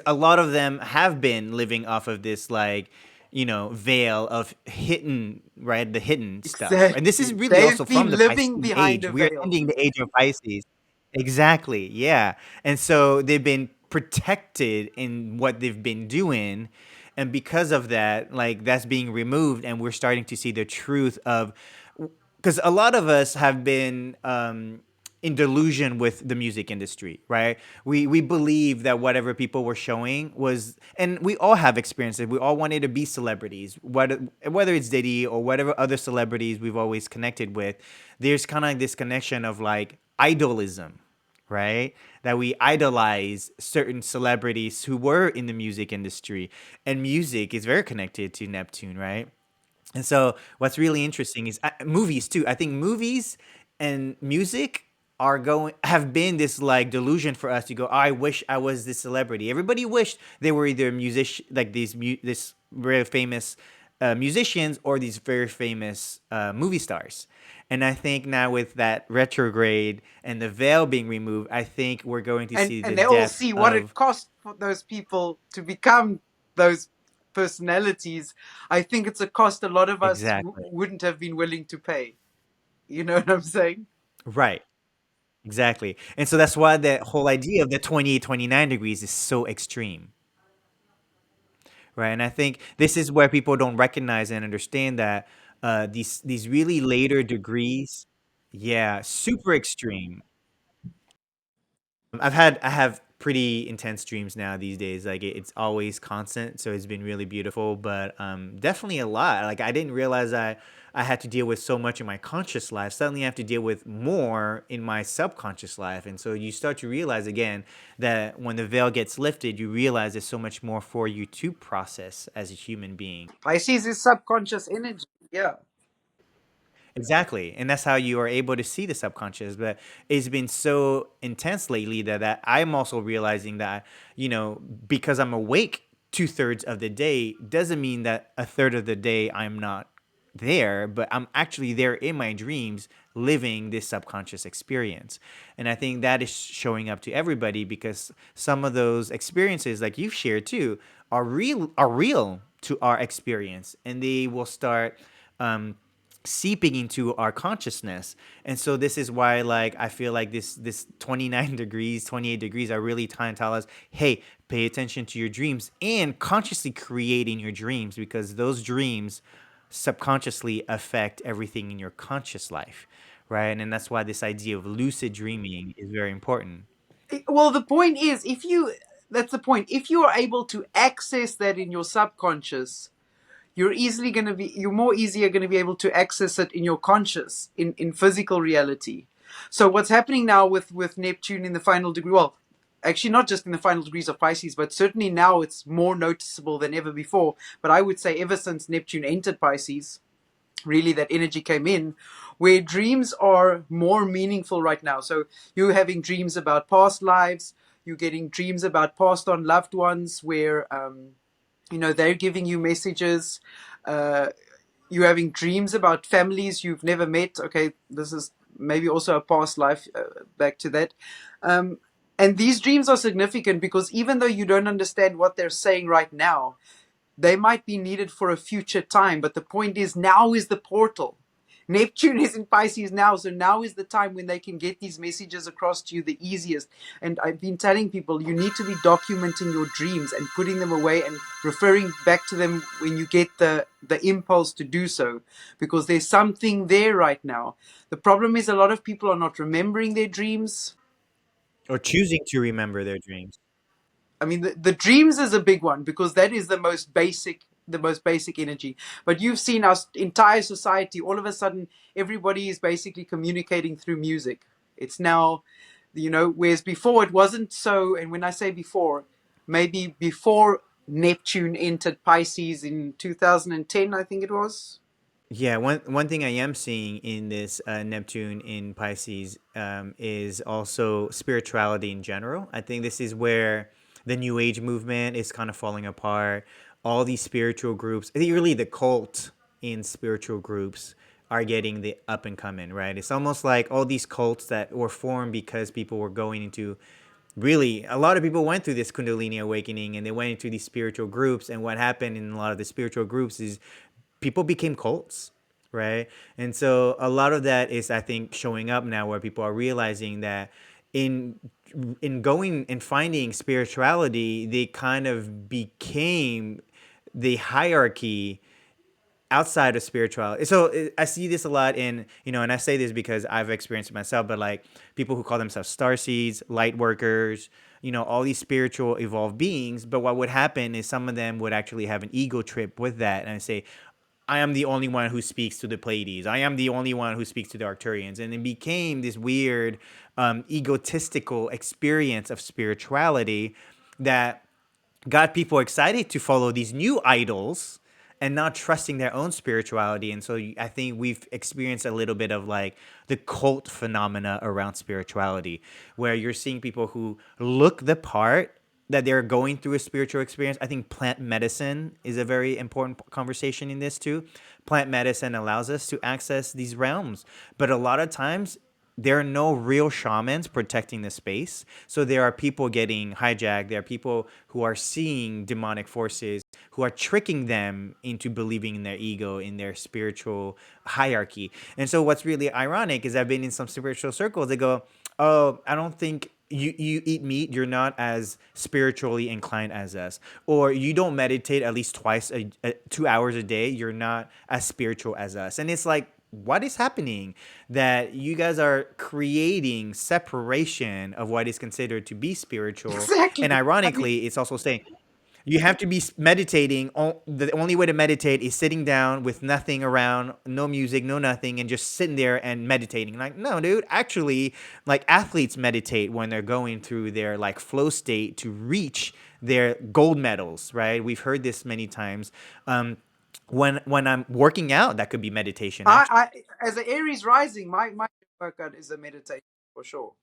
a lot of them have been living off of this like, veil of hidden, right? The hidden stuff. And this is Exactly. really also They've from been the living Pisces behind age. a We're veil. ending the age of Pisces. Exactly. Yeah. And so they've been protected in what they've been doing. And because of that, like that's being removed, and we're starting to see the truth of, because a lot of us have been in delusion with the music industry, right? We believe that whatever people were showing was, and we all have experiences. We all wanted to be celebrities, whether it's Diddy or whatever other celebrities we've always connected with. There's kind of this connection of like idolism, right? That we idolize certain celebrities who were in the music industry, and music is very connected to Neptune, right? And so what's really interesting is movies too. I think movies and music are going have been this like delusion for us to go, oh, I wish I was this celebrity. Everybody wished they were either musician, like this very famous musicians, or these very famous movie stars. And I think now with that retrograde and the veil being removed, I think we're going to and see the and they all depth see what it of cost for those people to become those personalities. I think it's a cost a lot of us exactly wouldn't have been willing to pay. You know what I'm saying? right. Exactly. And so that's why that whole idea of the 28, 29 degrees is so extreme, right? And I think this is where people don't recognize and understand that these really later degrees, yeah, super extreme. I have pretty intense dreams now these days. Like it's always constant, so it's been really beautiful. But definitely a lot. Like I didn't realize I had to deal with so much in my conscious life. Suddenly, I have to deal with more in my subconscious life, and so you start to realize again that when the veil gets lifted, you realize there's so much more for you to process as a human being. Pisces is subconscious energy. Yeah. Exactly. And that's how you are able to see the subconscious. But it's been so intense lately that I'm also realizing that, because I'm awake 2/3 of the day doesn't mean that a third of the day I'm not there, but I'm actually there in my dreams living this subconscious experience. And I think that is showing up to everybody because some of those experiences, like you've shared too, are real to our experience, and they will start um, seeping into our consciousness. And so this is why like I feel like this 29 degrees, 28 degrees are really trying to tell us, hey, pay attention to your dreams and consciously creating your dreams, because those dreams subconsciously affect everything in your conscious life, right? And that's why this idea of lucid dreaming is very important. Well, the point is, if you, that's the point. If you are able to access that in your subconscious, you're more easier going to be able to access it in your conscious, in physical reality. So what's happening now with Neptune in the final degree, well, actually not just in the final degrees of Pisces, but certainly now it's more noticeable than ever before. But I would say ever since Neptune entered Pisces, really that energy came in, where dreams are more meaningful right now. So you're having dreams about past lives, you're getting dreams about passed on loved ones, where they're giving you messages. uh, you're having dreams about families you've never met. Okay, this is maybe also a past life, back to that. um, and these dreams are significant because even though you don't understand what they're saying right now, they might be needed for a future time. But the point is, now is the portal. Neptune is in Pisces now, so now is the time when they can get these messages across to you the easiest. And I've been telling people, you need to be documenting your dreams and putting them away and referring back to them when you get the impulse to do so, because there's something there right now. The problem is a lot of people are not remembering their dreams. Or choosing to remember their dreams. I mean, the dreams is a big one because that is the most basic energy. But you've seen our entire society, all of a sudden, everybody is basically communicating through music. It's now, whereas before it wasn't so. And when I say before, maybe before Neptune entered Pisces in 2010, I think it was. Yeah, one thing I am seeing in this Neptune in Pisces is also spirituality in general. I think this is where the New Age movement is kind of falling apart. All these spiritual groups, I think really the cult in spiritual groups are getting the up and coming, right? It's almost like all these cults that were formed because people were going into, really, a lot of people went through this Kundalini awakening and they went into these spiritual groups. And what happened in a lot of the spiritual groups is people became cults, right? And so a lot of that is, I think, showing up now where people are realizing that in going and finding spirituality, they kind of became the hierarchy outside of spirituality. So I see this a lot in, and I say this because I've experienced it myself, but like people who call themselves star seeds, light workers, all these spiritual evolved beings. But what would happen is some of them would actually have an ego trip with that and say, I am the only one who speaks to the Pleiades. I am the only one who speaks to the Arcturians. And it became this weird, egotistical experience of spirituality that got people excited to follow these new idols and not trusting their own spirituality. And so I think we've experienced a little bit of like the cult phenomena around spirituality, where you're seeing people who look the part that they're going through a spiritual experience. I think plant medicine is a very important conversation in this too. Plant medicine allows us to access these realms, but a lot of times there are no real shamans protecting the space. So there are people getting hijacked. There are people who are seeing demonic forces, who are tricking them into believing in their ego, in their spiritual hierarchy. And so what's really ironic is I've been in some spiritual circles that go, oh, I don't think you eat meat, you're not as spiritually inclined as us. Or you don't meditate at least 2 hours a day, you're not as spiritual as us. And it's like, what is happening that you guys are creating separation of what is considered to be spiritual? And Exactly. I mean, ironically, it's also saying you have to be meditating. The only way to meditate is sitting down with nothing around, no music, no nothing, and just sitting there and meditating. Like, no, dude, actually, like athletes meditate when they're going through their like flow state to reach their gold medals, right? We've heard this many times. When I'm working out, that could be meditation, actually. as an Aries rising, my workout is a meditation for sure.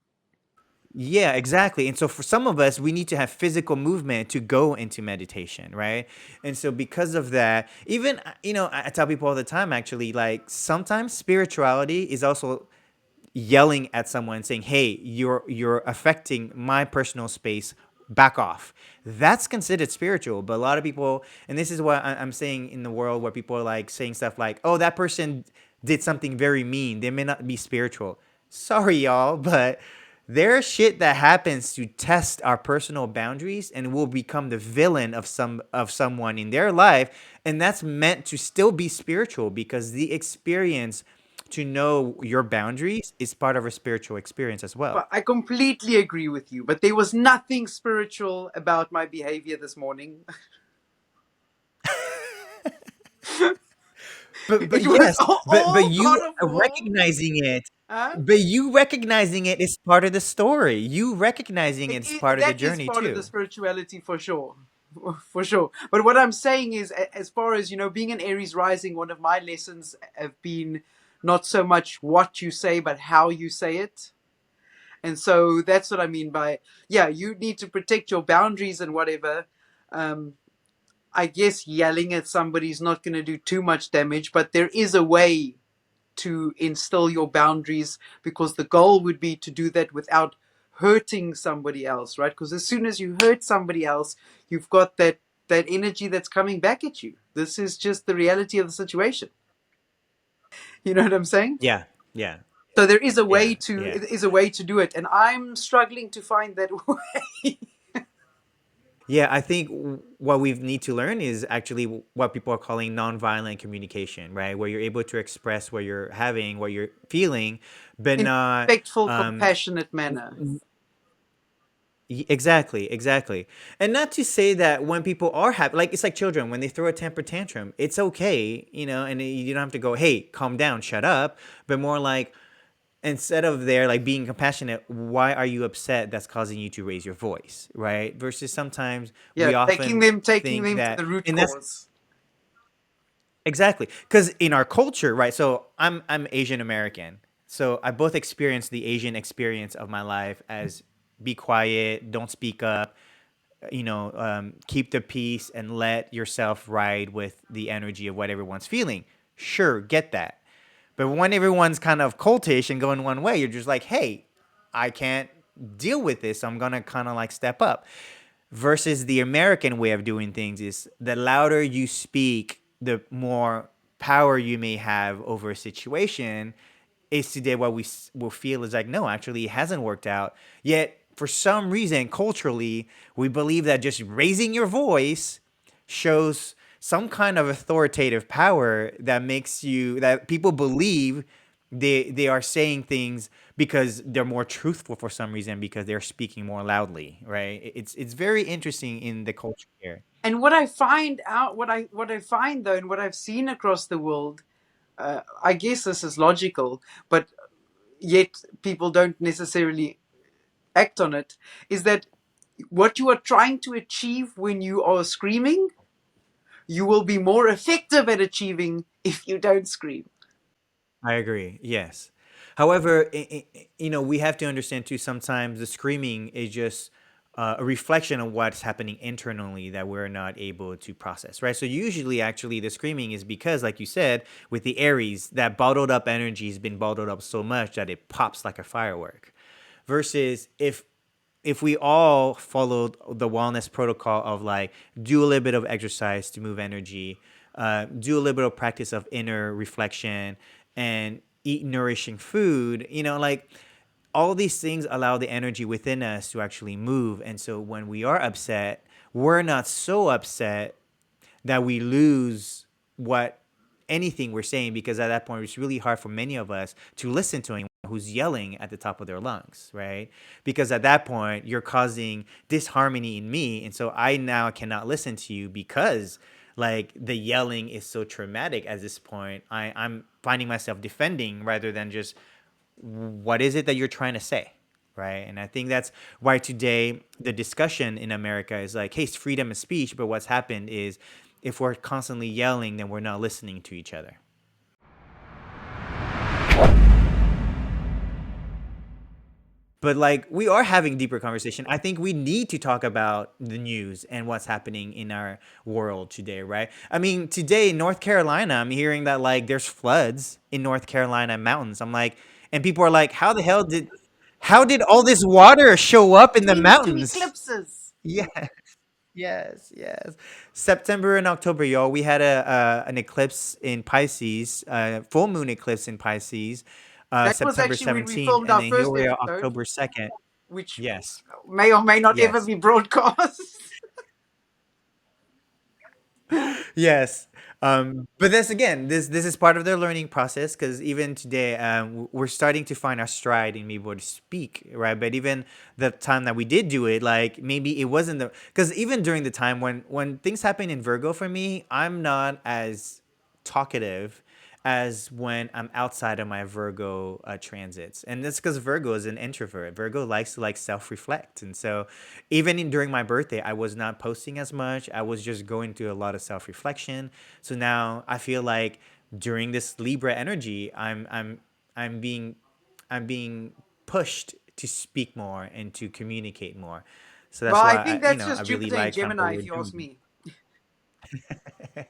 Yeah, exactly. And so for some of us, we need to have physical movement to go into meditation, right? And so because of that, even, I tell people all the time, actually, like sometimes spirituality is also yelling at someone saying, "Hey, you're affecting my personal space. Back off." That's considered spiritual. But a lot of people, and this is what I'm saying in the world where people are like saying stuff like, "Oh, that person did something very mean. They may not be spiritual." Sorry, y'all, but there's shit that happens to test our personal boundaries and will become the villain of someone in their life, and that's meant to still be spiritual because the experience to know your boundaries is part of a spiritual experience as well. But I completely agree with you. But there was nothing spiritual about my behavior this morning. But It was yes, but all God you of War. Huh? recognizing it is part of the story. You recognizing it is part of the That is journey part of the too. spirituality for sure. For sure. But what I'm saying is, as far as, being an Aries rising, one of my lessons have been not so much what you say, but how you say it. And so that's what I mean by, yeah, you need to protect your boundaries and whatever. Um, I guess yelling at somebody is not going to do too much damage, but there is a way to instill your boundaries, because the goal would be to do that without hurting somebody else, right? Because as soon as you hurt somebody else, you've got that energy that's coming back at you. This is just the reality of the situation. You know what I'm saying? Yeah, yeah, So there is a way yeah, to yeah. it is a way to do it, and I'm struggling to find that way. Yeah, I think what we need to learn is actually what people are calling nonviolent communication, right? Where you're able to express what you're having, what you're feeling, but In a not respectful, compassionate manner. exactly, exactly. And not to say that when people are happy, like it's like children when they throw a temper tantrum, it's okay, and you don't have to go, "Hey, calm down, shut up," but more like instead of there like being compassionate, why are you upset? That's causing you to raise your voice, right? Versus sometimes Yeah, we taking often them think to that, the root and that's cause. exactly because in our culture, right? So I'm Asian American, so I both experienced the Asian experience of my life as be quiet, don't speak up, keep the peace and let yourself ride with the energy of what everyone's feeling. Sure, get that. But when everyone's kind of cultish and going one way, you're just like, hey, I can't deal with this. So I'm gonna kind of like step up. Versus the American way of doing things is the louder you speak, the more power you may have over a situation. Is today what we will feel is like, no, actually, it hasn't worked out. Yet, for some reason, culturally, we believe that just raising your voice shows some kind of authoritative power that makes you, that people believe they are saying things because they're more truthful for some reason because they're speaking more loudly, right? It's very interesting in the culture here. And what I find out, what I find though, and what I've seen across the world, I guess this is logical, but yet people don't necessarily act on it, is that what you are trying to achieve when you are screaming, you will be more effective at achieving if you don't scream. I agree. Yes. However, we have to understand too. Sometimes the screaming is just a reflection of what's happening internally that we're not able to process, right? So usually, actually, the screaming is because, like you said, with the Aries, that bottled up energy has been bottled up so much that it pops like a firework. Versus if we all followed the wellness protocol of like do a little bit of exercise to move energy, do a little bit of practice of inner reflection, and eat nourishing food, like all these things allow the energy within us to actually move. And so when we are upset, we're not so upset that we lose what anything we're saying, because at that point it's really hard for many of us to listen to anyone who's yelling at the top of their lungs, right? Because at that point you're causing disharmony in me, and so I now cannot listen to you because like the yelling is so traumatic. At this point I'm finding myself defending rather than just what is it that you're trying to say, right? And I think that's why today the discussion in America is like, hey, it's freedom of speech, but what's happened is if we're constantly yelling, then we're not listening to each other. But like we are having deeper conversation. I think we need to talk about the news and what's happening in our world today, right? I mean, today in North Carolina, I'm hearing that like there's floods in North Carolina mountains. I'm like, and people are like, how did all this water show up in the Linked to mountains? eclipses. Yeah. Yes, yes. September and October, y'all. We had a an eclipse in Pisces, full moon eclipse in Pisces, That was September actually when we 17th, filmed and our then here first we are, episode, October 2nd. which Yes, may or may not ever yes. be broadcast. Yes. But this again, this is part of their learning process because even today, we're starting to find our stride and be able to speak, right? But even the time that we did do it, like maybe it wasn't the because even during the time when things happen in Virgo for me, I'm not as talkative as when I'm outside of my Virgo transits. And that's because Virgo is an introvert. Virgo likes to like self-reflect. And so even during my birthday, I was not posting as much. I was just going through a lot of self-reflection. So now I feel like during this Libra energy, I'm being I'm being pushed to speak more and to communicate more. So Well, that's I why think I that's I just really Jupiter and like kind of what Gemini, we're if you ask doing. me.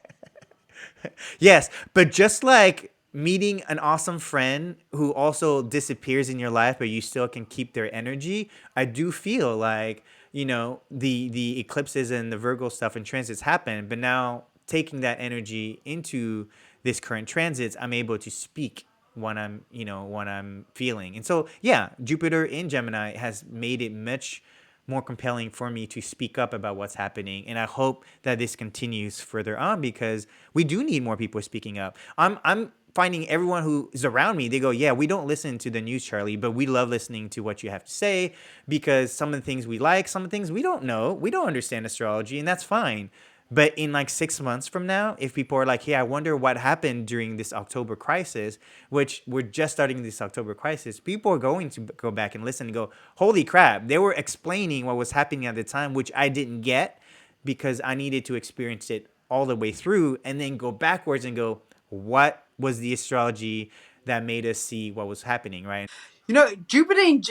Yes, but just like meeting an awesome friend who also disappears in your life, but you still can keep their energy, I do feel like the eclipses and the Virgo stuff and transits happen, but now taking that energy into this current transits, I'm able to speak what I'm feeling, and so yeah, Jupiter in Gemini has made it much more compelling for me to speak up about what's happening. And I hope that this continues further on because we do need more people speaking up. I'm finding everyone who is around me, they go, yeah, we don't listen to the news, Charlie, but we love listening to what you have to say because some of the things we like, some of the things we don't know, we don't understand astrology, and that's fine. But in like 6 months from now, if people are like, hey, I wonder what happened during this October crisis, which we're just starting this October crisis, people are going to go back and listen and go, holy crap, they were explaining what was happening at the time, which I didn't get because I needed to experience it all the way through and then go backwards and go, what was the astrology that made us see what was happening, right? You know, Jupiter in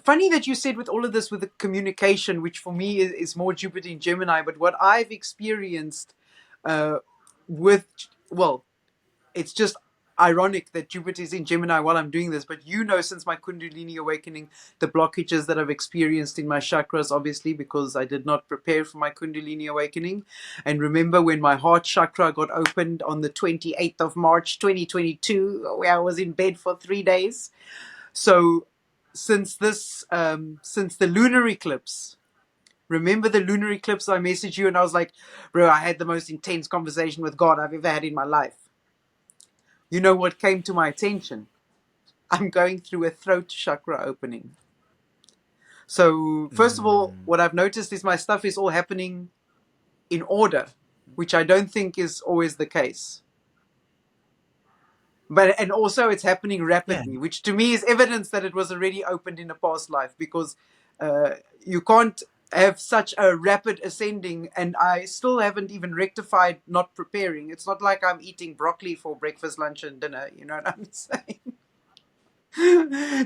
funny that you said with all of this with the communication, which for me is more Jupiter in Gemini, but what I've experienced uh, with, well, it's just ironic that Jupiter is in Gemini while I'm doing this, but since my Kundalini awakening, the blockages that I've experienced in my chakras, obviously, because I did not prepare for my Kundalini awakening. And remember when my heart chakra got opened on the 28th of March 2022, where I was in bed for 3 days. So since the lunar eclipse, remember the lunar eclipse, I messaged you and I was like, bro, I had the most intense conversation with God I've ever had in my life. You know what came to my attention? I'm going through a throat chakra opening. So, first of all, Mm. what I've noticed is my stuff is all happening in order, which I don't think is always the case. And also it's happening Yeah. rapidly, which to me is evidence that it was already opened in a past life, because you can't have such a rapid ascending, and I still haven't even rectified not preparing. It's not like I'm eating broccoli for breakfast, lunch, and dinner. You know what I'm saying?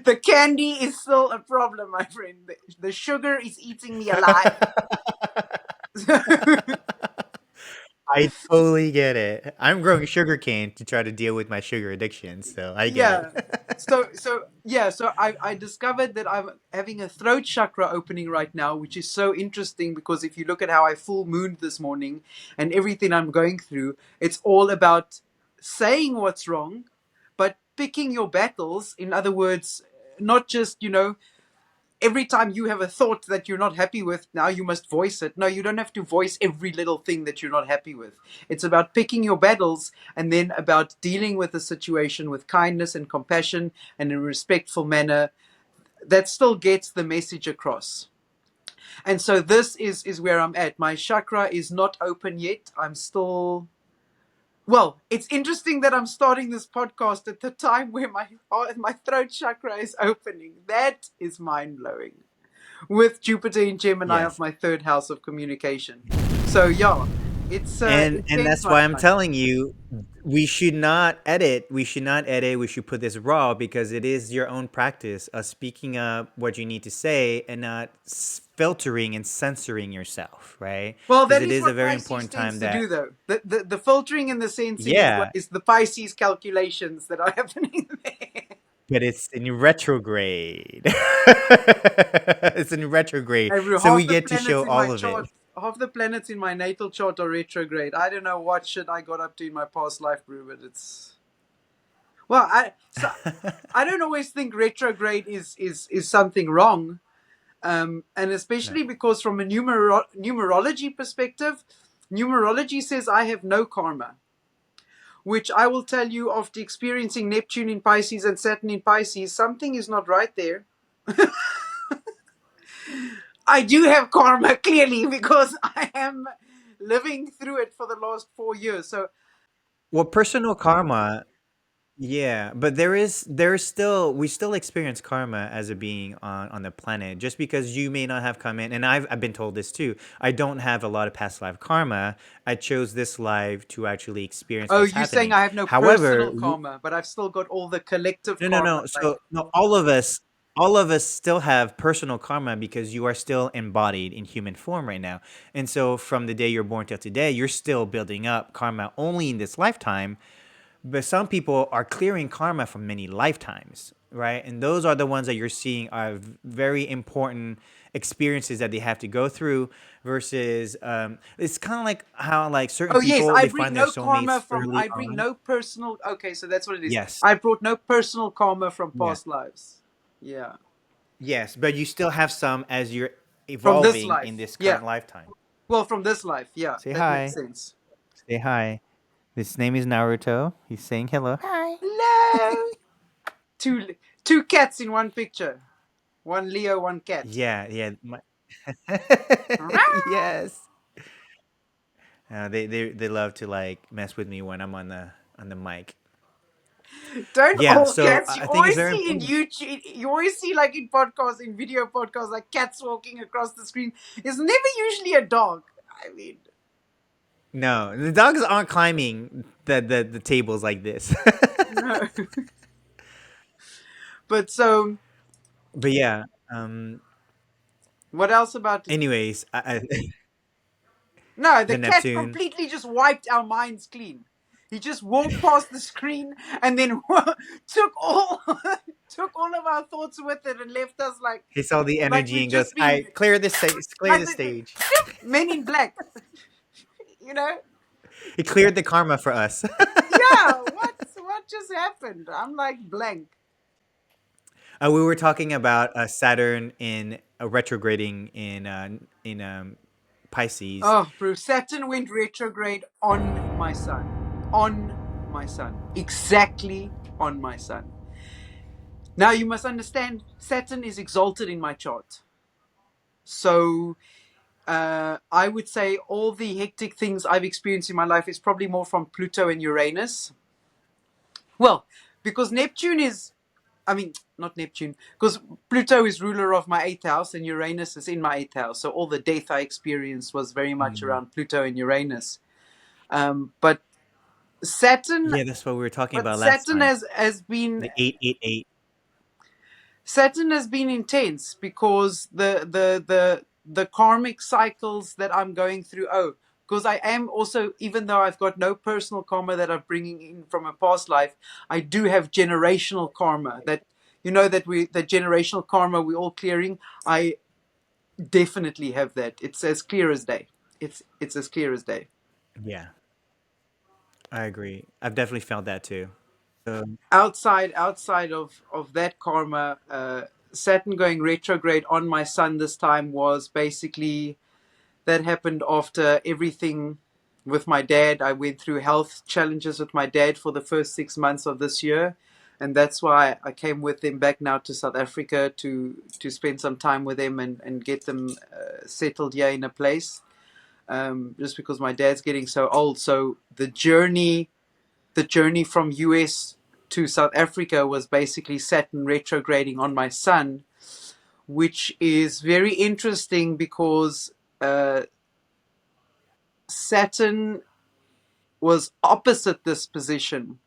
The candy is still a problem, my friend. The sugar is eating me alive. I totally get it. I'm growing sugarcane to try to deal with my sugar addiction, so I get Yeah. it. So I discovered that I'm having a throat chakra opening right now, which is so interesting because if you look at how I full mooned this morning and everything I'm going through, it's all about saying what's wrong, but picking your battles. In other words, not just, every time you have a thought that you're not happy with, now you must voice it. No, you don't have to voice every little thing that you're not happy with. It's about picking your battles and then about dealing with the situation with kindness and compassion and in a respectful manner that still gets the message across. And so this is where I'm at. My chakra is not open yet. I'm still, well, it's interesting that I'm starting this podcast at the time where my throat chakra is opening. That is mind blowing, with Jupiter in Gemini of Yes. my third house of communication. So yeah, it's And intense, that's my why I'm friend. telling you, we should not edit. We should not edit. We should put this raw because it is your own practice of speaking up what you need to say and not filtering and censoring yourself, right? Well, Because that it is is a what very Pisces important tends time to that, do, though. The filtering and the sensing is what yeah, is the Pisces calculations that are happening there. but it's in retrograde. It's in retrograde. Every So we half the get to planets show in my all of it. chart, half the planets in my natal chart are retrograde. I don't know what shit I got up to in my past life, bro, but it's, well, I don't always think retrograde is something wrong. And No. especially because from a numerology perspective, numerology says I have no karma, which I will tell you after experiencing Neptune in Pisces and Saturn in Pisces, something is not right there. I do have karma, clearly, because I am living through it for the last 4 years. So, Well, personal karma. Yeah, but there's still we still experience karma as a being on the planet. Just because you may not have come in, and I've been told this too. I don't have a lot of past life karma. I chose this life to actually experience oh, what's you're saying happening. I have no However, personal karma, but I've still got all the collective no, no, karma. no. Like, So no, all of us still have personal karma because you are still embodied in human form right now. And so from the day you're born till today, you're still building up karma only in this lifetime, but some people are clearing karma from many lifetimes, right? And those are the ones that you're seeing are very important experiences that they have to go through. Versus, it's kind of like how like certain oh yes, people I they bring find their no karma soulmates from. early I bring on. no personal. Okay, so that's what it is. Yes, I brought no personal karma from yeah, past lives. Yeah, yes, but you still have some as you're from this evolving in life. this Yeah, current lifetime. well, from this life. Yeah, Say that makes hi. sense. Say hi. His name is Naruto. He's saying hello. Hi. Hello. Two cats in one picture. One Leo, one cat. Yeah, yeah. Yes. They love to like mess with me when I'm on the mic. Don't Yeah, all so cats? You I think it's always very see in important. YouTube. You always see like in podcasts, in video podcasts, like cats walking across the screen. It's never usually a dog. I mean, No, the dogs aren't climbing the tables like this. no. But so, But yeah. Um. what else about it? Anyways, No, the the cat Neptune. completely just wiped our minds clean. He just walked past the screen and then took all took all of our thoughts with it and left us He saw the like energy we've and goes, just "All been right, clear the stage. Clear like the stage." Men in Black, you know. He cleared the karma for us. Yeah, what just happened? I'm like blank. We were talking about Saturn in retrograding in Pisces. Oh, Bruce, Saturn went retrograde on my sun. On my sun. Exactly on my sun. Now you must understand, Saturn is exalted in my chart. So I would say all the hectic things I've experienced in my life is probably more from Pluto and Uranus. Well, because Neptune is, I mean, not Neptune, because Pluto is ruler of my eighth house and Uranus is in my eighth house. So all the death I experienced was very much Mm. around Pluto and Uranus. But Saturn, Yeah, that's what we were talking but about last Saturn time. has been The 888. Saturn has been intense because the karmic cycles that I'm going through. Oh, because I am also, even though I've got no personal karma that I'm bringing in from a past life, I do have generational karma. That you know that the generational karma we're all clearing. I definitely have that. It's as clear as day. It's as clear as day. Yeah, I agree. I've definitely felt that too. So, Outside of that karma, Saturn going retrograde on my sun this time was basically that happened after everything with my dad. I went through health challenges with my dad for the first 6 months of this year, and that's why I came with them back now to South Africa to spend some time with them and get them settled here in a place. Just because my dad's getting so old, so the journey from US to South Africa was basically Saturn retrograding on my sun, which is very interesting because uh, Saturn was opposite this position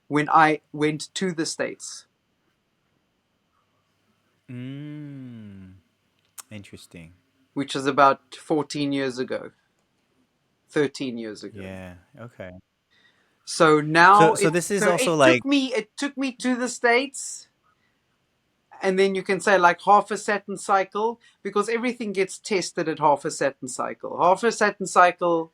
when I went to the States, mm, interesting. which was about 14 years ago, 13 years ago. Yeah. Okay. So So now so this is so also like it took me to the States, and then you can say like half a Saturn cycle, because everything gets tested at half a Saturn cycle. Half a Saturn cycle,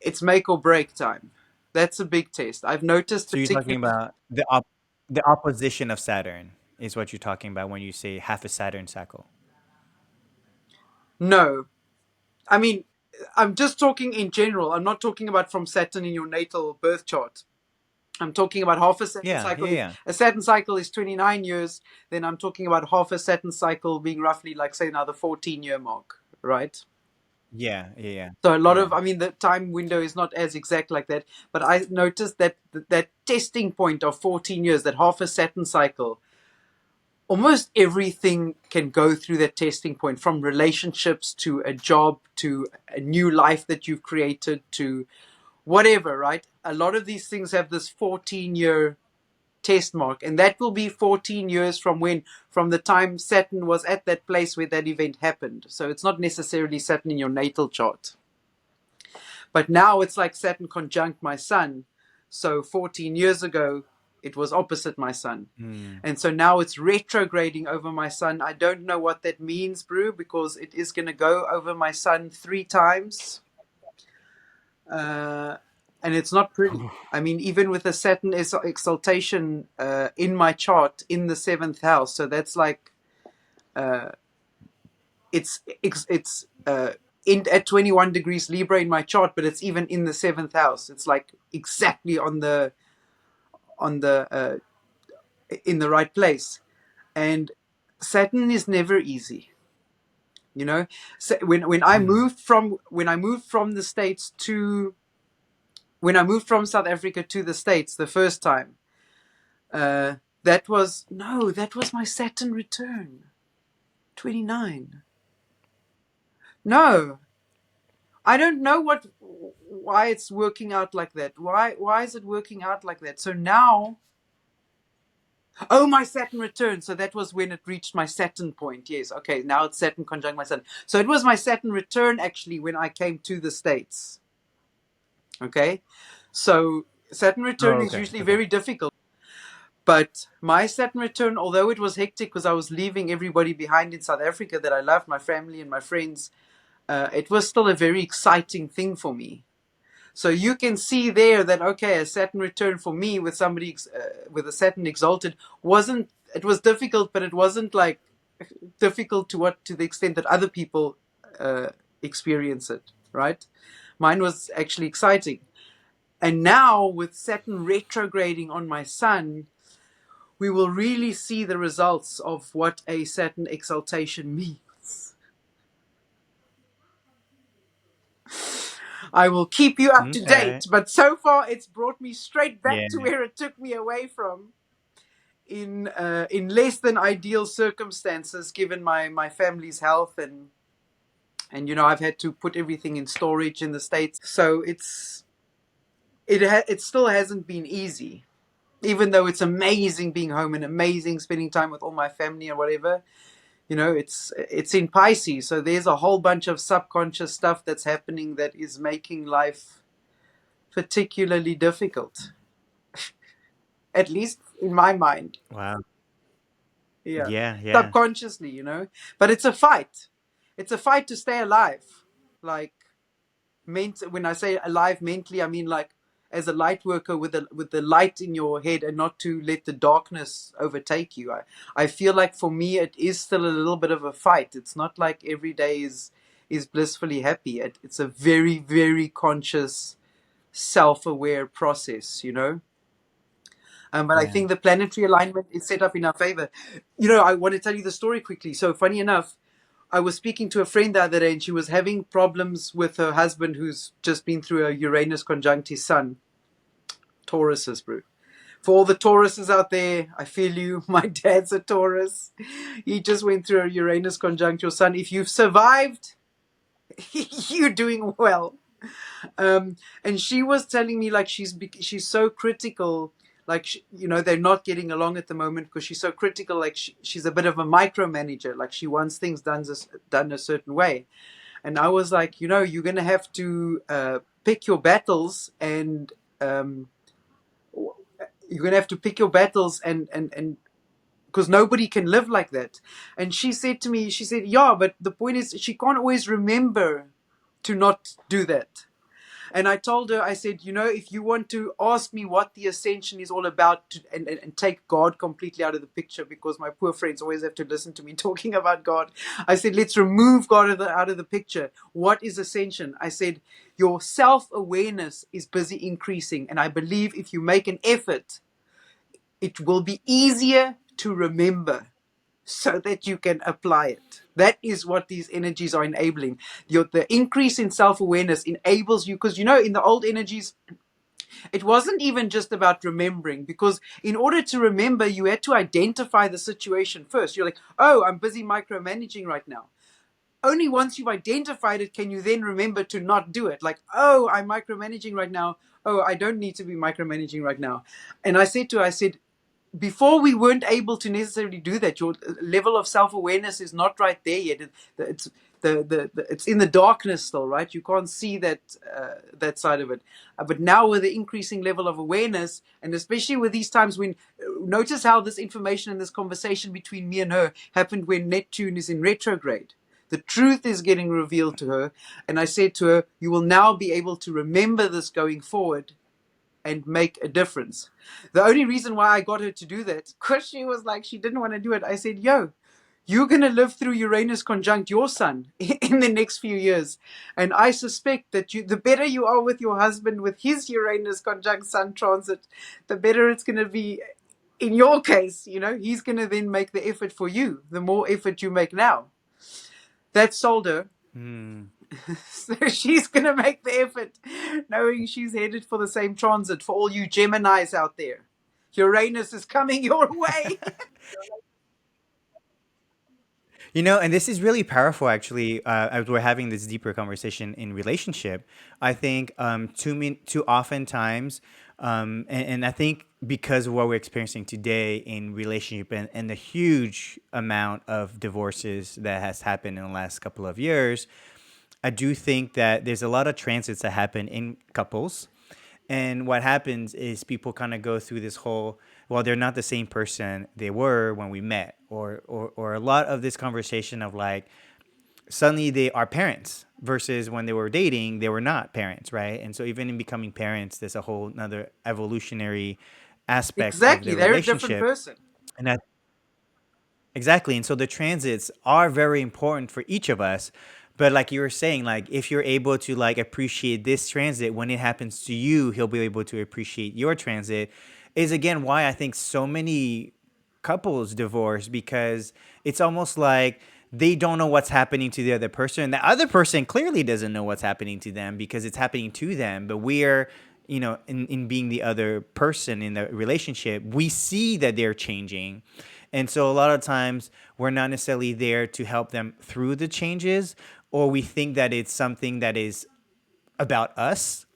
it's make or break time. That's a big test. I've noticed so you're talking particularly. about the opposition of Saturn is what you're talking about when you say half a Saturn cycle. No, I mean, I'm just talking in general. I'm not talking about from Saturn in your natal birth chart. I'm talking about half a Saturn Yeah, yeah, cycle. yeah. A Saturn cycle is 29 years. Then I'm talking about half a Saturn cycle being roughly like, say, now the 14-year mark, right? Yeah, yeah, yeah. So a lot Yeah. of, I mean, the time window is not as exact like that. But I noticed that that testing point of 14 years, that half a Saturn cycle, almost everything can go through that testing point, from relationships to a job to a new life that you've created to whatever, right? A lot of these things have this 14-year test mark, and that will be 14 years from from the time Saturn was at that place where that event happened. So it's not necessarily Saturn in your natal chart, but now it's like Saturn conjunct my sun. So 14 years ago it was opposite my sun, Mm. and so now it's retrograding over my sun. I don't know what that means, Brew, because it is going to go over my sun 3 times. And it's not pretty. I mean, even with the Saturn exaltation in my chart in the seventh house, so that's like it's in at 21 degrees Libra in my chart, but it's even in the seventh house. It's like exactly on the in the right place, and Saturn is never easy. You know, so Mm. when I moved from the States to when I moved from South Africa to the States the first time, that was my Saturn return, 29. No, I don't know why it's working out like that. Why is it working out like that? So now, oh, my Saturn return. So that was when it reached my Saturn point. Yes, okay. Now it's Saturn conjunct my Sun. So it was my Saturn return actually when I came to the States. Okay, so Saturn Oh, return is okay. usually Okay. very difficult. But my Saturn return, although it was hectic because I was leaving everybody behind in South Africa that I loved, my family and my friends, it was still a very exciting thing for me. So you can see there that, okay, a Saturn return for me with somebody with a Saturn exalted wasn't, it was difficult, but it wasn't like difficult to the extent that other people uh, experience it, right? Mine was actually exciting. And now with Saturn retrograding on my sun, we will really see the results of what a Saturn exaltation means. I will keep you up to Okay. date, but so far it's brought me straight back Yeah. to where it took me away from in less than ideal circumstances, given my family's health and I've had to put everything in storage in the States, so it still hasn't been easy, even though it's amazing being home and amazing spending time with all my family and whatever. It's in Pisces, so there's a whole bunch of subconscious stuff that's happening that is making life particularly difficult, at least in my mind. Wow. Yeah, Yeah. Yeah. subconsciously, but it's a fight. It's a fight to stay alive. Like, when I say alive mentally, I mean like as a light worker with the light in your head, and not to let the darkness overtake you. I feel like for me it is still a little bit of a fight. It's not like every day is blissfully happy. It's a very, very conscious, self-aware process. But I Yeah. think the planetary alignment is set up in our favor. I want to tell you the story quickly. So funny enough, I was speaking to a friend the other day, and she was having problems with her husband, who's just been through a Uranus conjunct his sun. Tauruses, bro. For all the Tauruses out there, I feel you. My dad's a Taurus. He just went through a Uranus conjunct your sun. If you've survived, you're doing well. And she was telling me like she's so critical, like they're not getting along at the moment because she's so critical. Like she's a bit of a micromanager. Like she wants things done a certain way. And I was like, you're gonna have to pick your battles, and um, you're gonna have to pick your battles, and because nobody can live like that. And she said to me, she said, yeah, but the point is she can't always remember to not do that. And I told her, I said, if you want to ask me what the ascension is all about, and take God completely out of the picture, because my poor friends always have to listen to me talking about God. I said, let's remove God out of the picture. What is ascension? I said, your self-awareness is busy increasing. And I believe if you make an effort, it will be easier to remember so that you can apply it. That is what these energies are enabling. The increase in self-awareness enables you, because in the old energies, it wasn't even just about remembering, because in order to remember, you had to identify the situation first. You're like, oh, I'm busy micromanaging right now. Only once you've identified it can you then remember to not do it. Like, oh, I'm micromanaging right now. Oh, I don't need to be micromanaging right now. And I said to her, I said, before we weren't able to necessarily do that. Your level of self-awareness is not right there yet. It's it's in the darkness still, right? You can't see that side of it. But now with the increasing level of awareness, and especially with these times when, notice how this information and this conversation between me and her happened when Neptune is in retrograde. The truth is getting revealed to her. And I said to her, you will now be able to remember this going forward and make a difference. The only reason why I got her to do that, because she was like, she didn't want to do it. I said, yo, you're going to live through Uranus conjunct your sun in the next few years. And I suspect that the better you are with your husband with his Uranus conjunct sun transit, the better it's going to be in your case. He's going to then make the effort for you, the more effort you make now. That sold her. Hmm. So she's going to make the effort, knowing she's headed for the same transit. For all you Geminis out there, Uranus is coming your way. And this is really powerful, actually. As we're having this deeper conversation in relationship, I think too often times, and I think because of what we're experiencing today in relationship, and the huge amount of divorces that has happened in the last couple of years, I do think that there's a lot of transits that happen in couples. And what happens is people kind of go through this whole, well, they're not the same person they were when we met, or a lot of this conversation of like, suddenly they are parents versus when they were dating, they were not parents, right? And so even in becoming parents, there's a whole another evolutionary aspect of Exactly. their They're a different relationship. person. And that exactly. And so the transits are very important for each of us. But like you were saying, like if you're able to like appreciate this transit when it happens to you, he'll be able to appreciate your transit. Is again why I think so many couples divorce, because it's almost like they don't know what's happening to the other person. The other person clearly doesn't know what's happening to them because it's happening to them. But we're, in being the other person in the relationship, we see that they're changing. And so a lot of times we're not necessarily there to help them through the changes, or we think that it's something that is about us,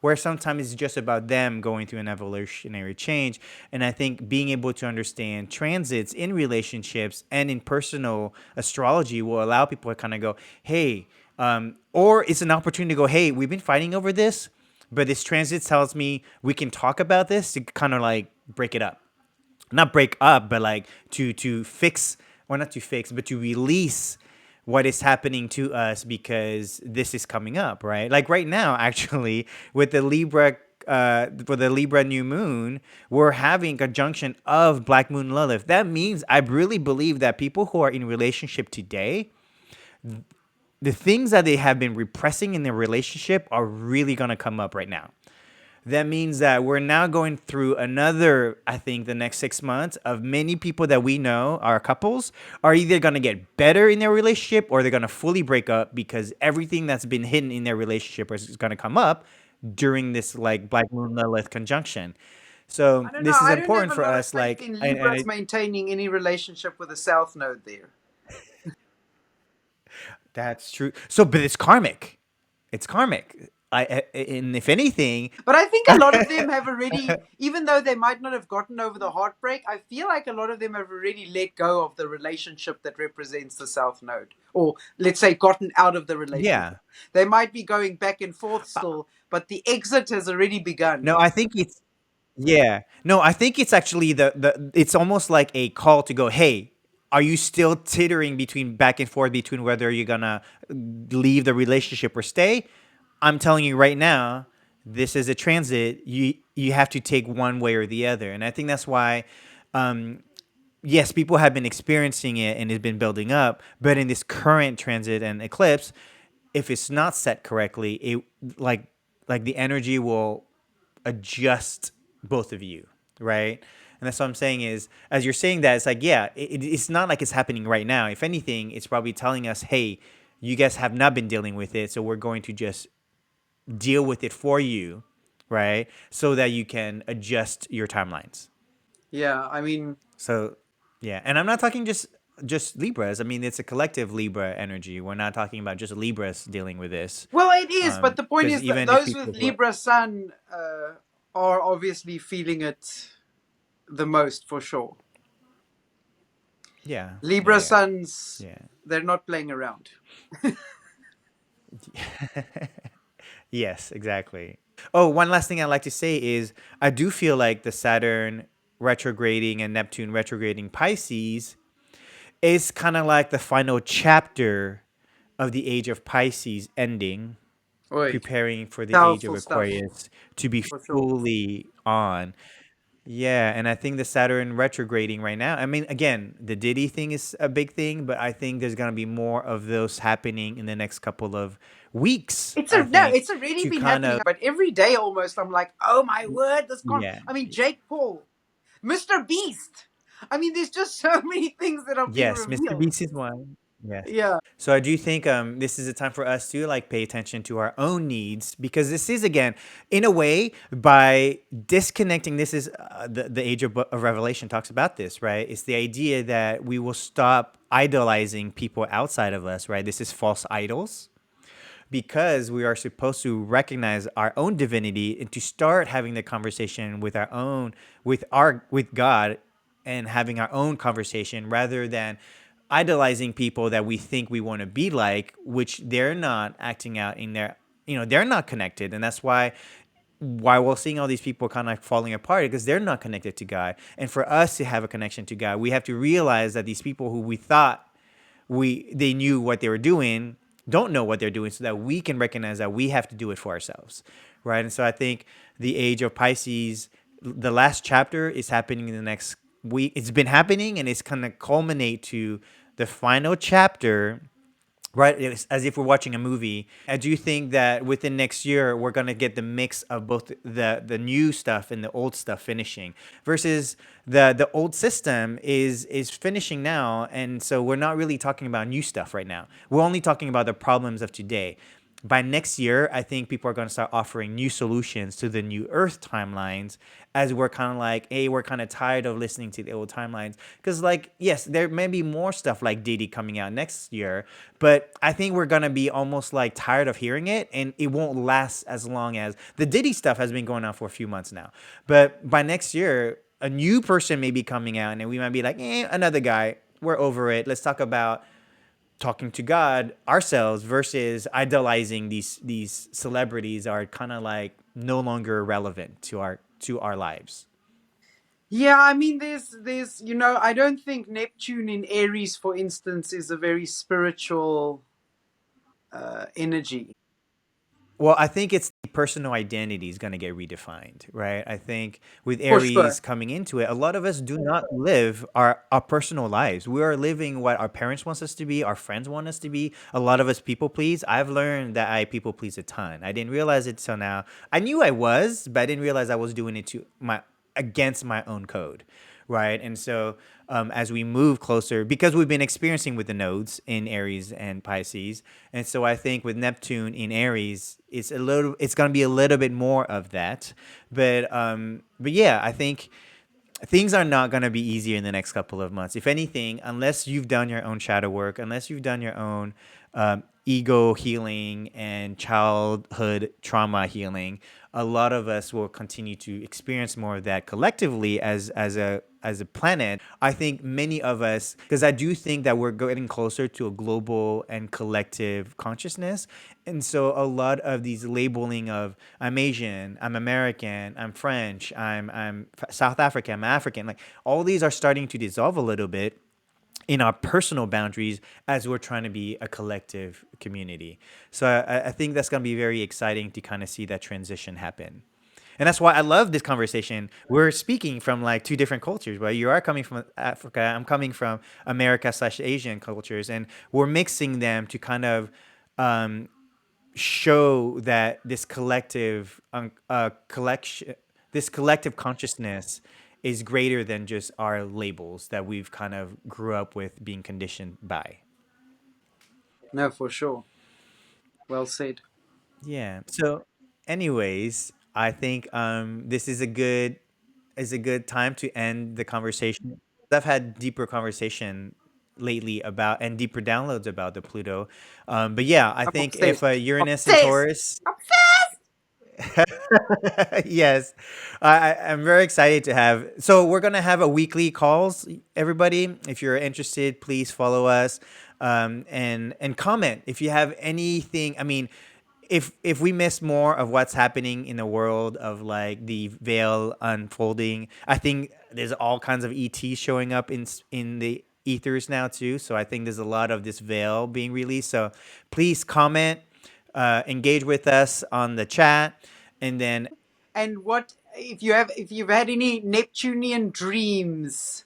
where sometimes it's just about them going through an evolutionary change. And I think being able to understand transits in relationships and in personal astrology will allow people to kind of go, hey, or it's an opportunity to go, hey, we've been fighting over this, but this transit tells me we can talk about this to kind of like break it up, not break up, but like to fix, or not to fix, but to release what is happening to us because this is coming up, right? Like right now, actually, with the Libra. For the Libra new moon, we're having conjunction of Black Moon Lilith. That means I really believe that people who are in relationship today, the things that they have been repressing in their relationship are really gonna come up right now. That means that we're now going through another, I think, the next 6 months of many people that we know, our couples, are either going to get better in their relationship or they're going to fully break up because everything that's been hidden in their relationship is going to come up during this like Black Moon Lilith conjunction. So I don't know. this is I don't have important a for lot of us. faith Like, in and Libras maintaining any relationship with a South Node there. that's true. So, but it's karmic. It's karmic. And if anything, But I think a lot of them have already, even though they might not have gotten over the heartbreak, I feel like a lot of them have already let go of the relationship that represents the South Node. Or let's say gotten out of the relationship. yeah. They might be going back and forth still, but the exit has already begun. No, I think it's yeah. No, I think it's actually the it's almost like a call to go, hey, are you still teetering between back and forth between whether you're gonna leave the relationship or stay? I'm telling you right now, this is a transit. You have to take one way or the other. And I think that's why yes, people have been experiencing it and it's been building up, but in this current transit and eclipse, if it's not set correctly, it like the energy will adjust both of you, right? And that's what I'm saying is, as you're saying that, it's like, yeah, it's not like it's happening right now. If anything, it's probably telling us, hey, you guys have not been dealing with it, so we're going to just deal with it for you, right? So that you can adjust your timelines. Yeah, I mean, So, yeah, and I'm not talking just Libras. I mean, it's a collective Libra energy. We're not talking about just Libras dealing with this, well, it is, but the point because is that even if those with people who are, Libra Sun are obviously feeling it the most for sure. yeah, yeah, Libra yeah, Suns, yeah. they're not playing around. Yes, exactly. Oh, one last thing I'd like to say is I do feel like the Saturn retrograding and Neptune retrograding Pisces is kind of like the final chapter of the age of Pisces ending, Oi, preparing for the age of powerful stuff Aquarius to be for sure. fully on. Yeah, and I think the Saturn retrograding right now. I mean, again, the Diddy thing is a big thing, but I think there's gonna be more of those happening in the next couple of weeks. It's I a no, think it's already to been kind happening, of but every day almost I'm like, oh my word, this con yeah, I mean Jake Paul, Mr. Beast. I mean, there's just so many things that are being yes, Mr. revealed. Beast is one. Yes. Yeah. So I do think this is a time for us to like pay attention to our own needs, because this is again, in a way, by disconnecting. This is the Age of Revelation talks about this, right? It's the idea that we will stop idolizing people outside of us, right? This is false idols, because we are supposed to recognize our own divinity and to start having the conversation with our own with God, and having our own conversation rather than idolizing people that we think we want to be like, which they're not acting out in their, they're not connected. And that's why we're seeing all these people kind of falling apart, because they're not connected to God. And for us to have a connection to God, we have to realize that these people who we thought they knew what they were doing don't know what they're doing, so that we can recognize that we have to do it for ourselves, right? And so I think the age of Pisces, the last chapter is happening in the next week. It's been happening, and it's going to culminate to the final chapter, right? It's as if we're watching a movie. I do think that within next year we're gonna get the mix of both the new stuff and the old stuff finishing, versus the old system is finishing now, and so we're not really talking about new stuff right now. We're only talking about the problems of today. By next year, I think people are going to start offering new solutions to the new Earth timelines, as we're kind of like, hey, we're kind of tired of listening to the old timelines. Because, like, yes, there may be more stuff like Diddy coming out next year, but I think we're going to be almost like tired of hearing it, and it won't last as long as the Diddy stuff has been going on for a few months now. But by next year, a new person may be coming out, and we might be like, another guy. We're over it. Let's talk about talking to God ourselves, versus idolizing these celebrities are kind of like no longer relevant to our lives. Yeah, I mean, there's I don't think Neptune in Aries, for instance, is a very spiritual energy. Well, I think it's the personal identity is going to get redefined, right? I think with For sure. Aries coming into it, a lot of us do not live our personal lives. We are living what our parents want us to be, our friends want us to be. A lot of us people please. I've learned that I people please a ton. I didn't realize it till now. I knew I was, but I didn't realize I was doing it to my against my own code, right? And so as we move closer, because we've been experiencing with the nodes in Aries and Pisces, and so I think with Neptune in Aries, it's going to be a little bit more of that. But yeah, I think things are not going to be easier in the next couple of months. If anything, unless you've done your own shadow work, unless you've done your own ego healing and childhood trauma healing, a lot of us will continue to experience more of that collectively as a planet. I think many of us, because I do think that we're getting closer to a global and collective consciousness. And so a lot of these labeling of I'm Asian, I'm American, I'm French, I'm South African, I'm African, like all these are starting to dissolve a little bit in our personal boundaries as we're trying to be a collective community. So I think that's going to be very exciting to kind of see that transition happen. And that's why I love this conversation. We're speaking from like two different cultures, right? You are coming from Africa, I'm coming from America/Asian cultures, and we're mixing them to kind of um, show that this collective consciousness is greater than just our labels that we've kind of grew up with being conditioned by. No, for sure. Well said. Yeah. So, anyways, I think this is a good time to end the conversation. I've had deeper conversation lately about and deeper downloads about the Pluto. But yeah, I I'm think if obsessed. Uranus and Obsessed. Taurus, yes, I'm very excited to have. So we're gonna have a weekly calls. Everybody, if you're interested, please follow us and comment if you have anything. I mean, if we miss more of what's happening in the world of like the veil unfolding, I think there's all kinds of ETs showing up in the ethers now too. So I think there's a lot of this veil being released. So please comment, engage with us on the chat, and then And what if you've had any Neptunian dreams?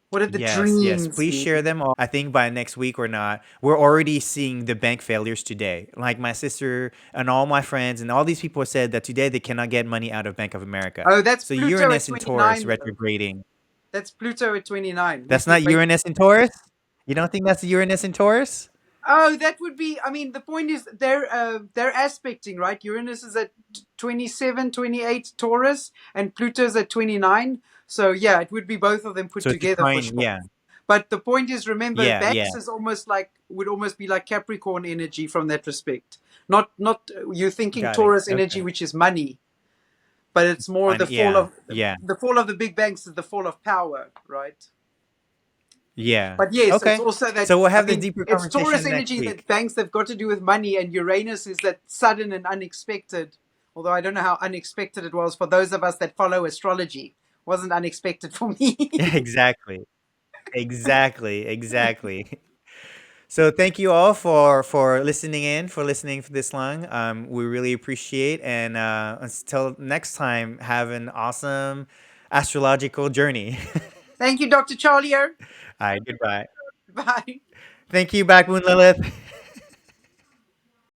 What did the yes, dreams please mean? share them all. I think by next week or not, we're already seeing the bank failures today. Like my sister and all my friends and all these people said that today they cannot get money out of Bank of America. Oh, that's So Pluto at Uranus and Taurus 29 though. retrograding. That's Pluto at 29. We That's still not wait. Uranus and Taurus? You don't think that's Uranus and Taurus? Oh, that would be. I mean, the point is they're aspecting, right? Uranus is at 27, 28 Taurus, and Pluto's at 29. So yeah, it would be both of them put So it's a together for trine, sure. yeah. But the point is, remember, Yeah, yeah. Banks is almost like would almost be like Capricorn energy from that respect. Not you're thinking Got it. Taurus energy, Okay. which is money, but it's more Yeah, the yeah. fall of the big banks is the fall of power, right? Yeah. But yes, it's Okay. also that, So we'll I have the mean, deeper it's Taurus conversation next energy week. that banks have got to do with money, and Uranus is that sudden and unexpected. Although I don't know how unexpected it was for those of us that follow astrology. Wasn't unexpected for me. Exactly. Exactly. Exactly. So thank you all for listening in, for listening for this long. We really appreciate, and until next time, have an awesome astrological journey. Thank you, Dr. Charlier. All right, goodbye. Bye. Thank you, Backmoon Lilith.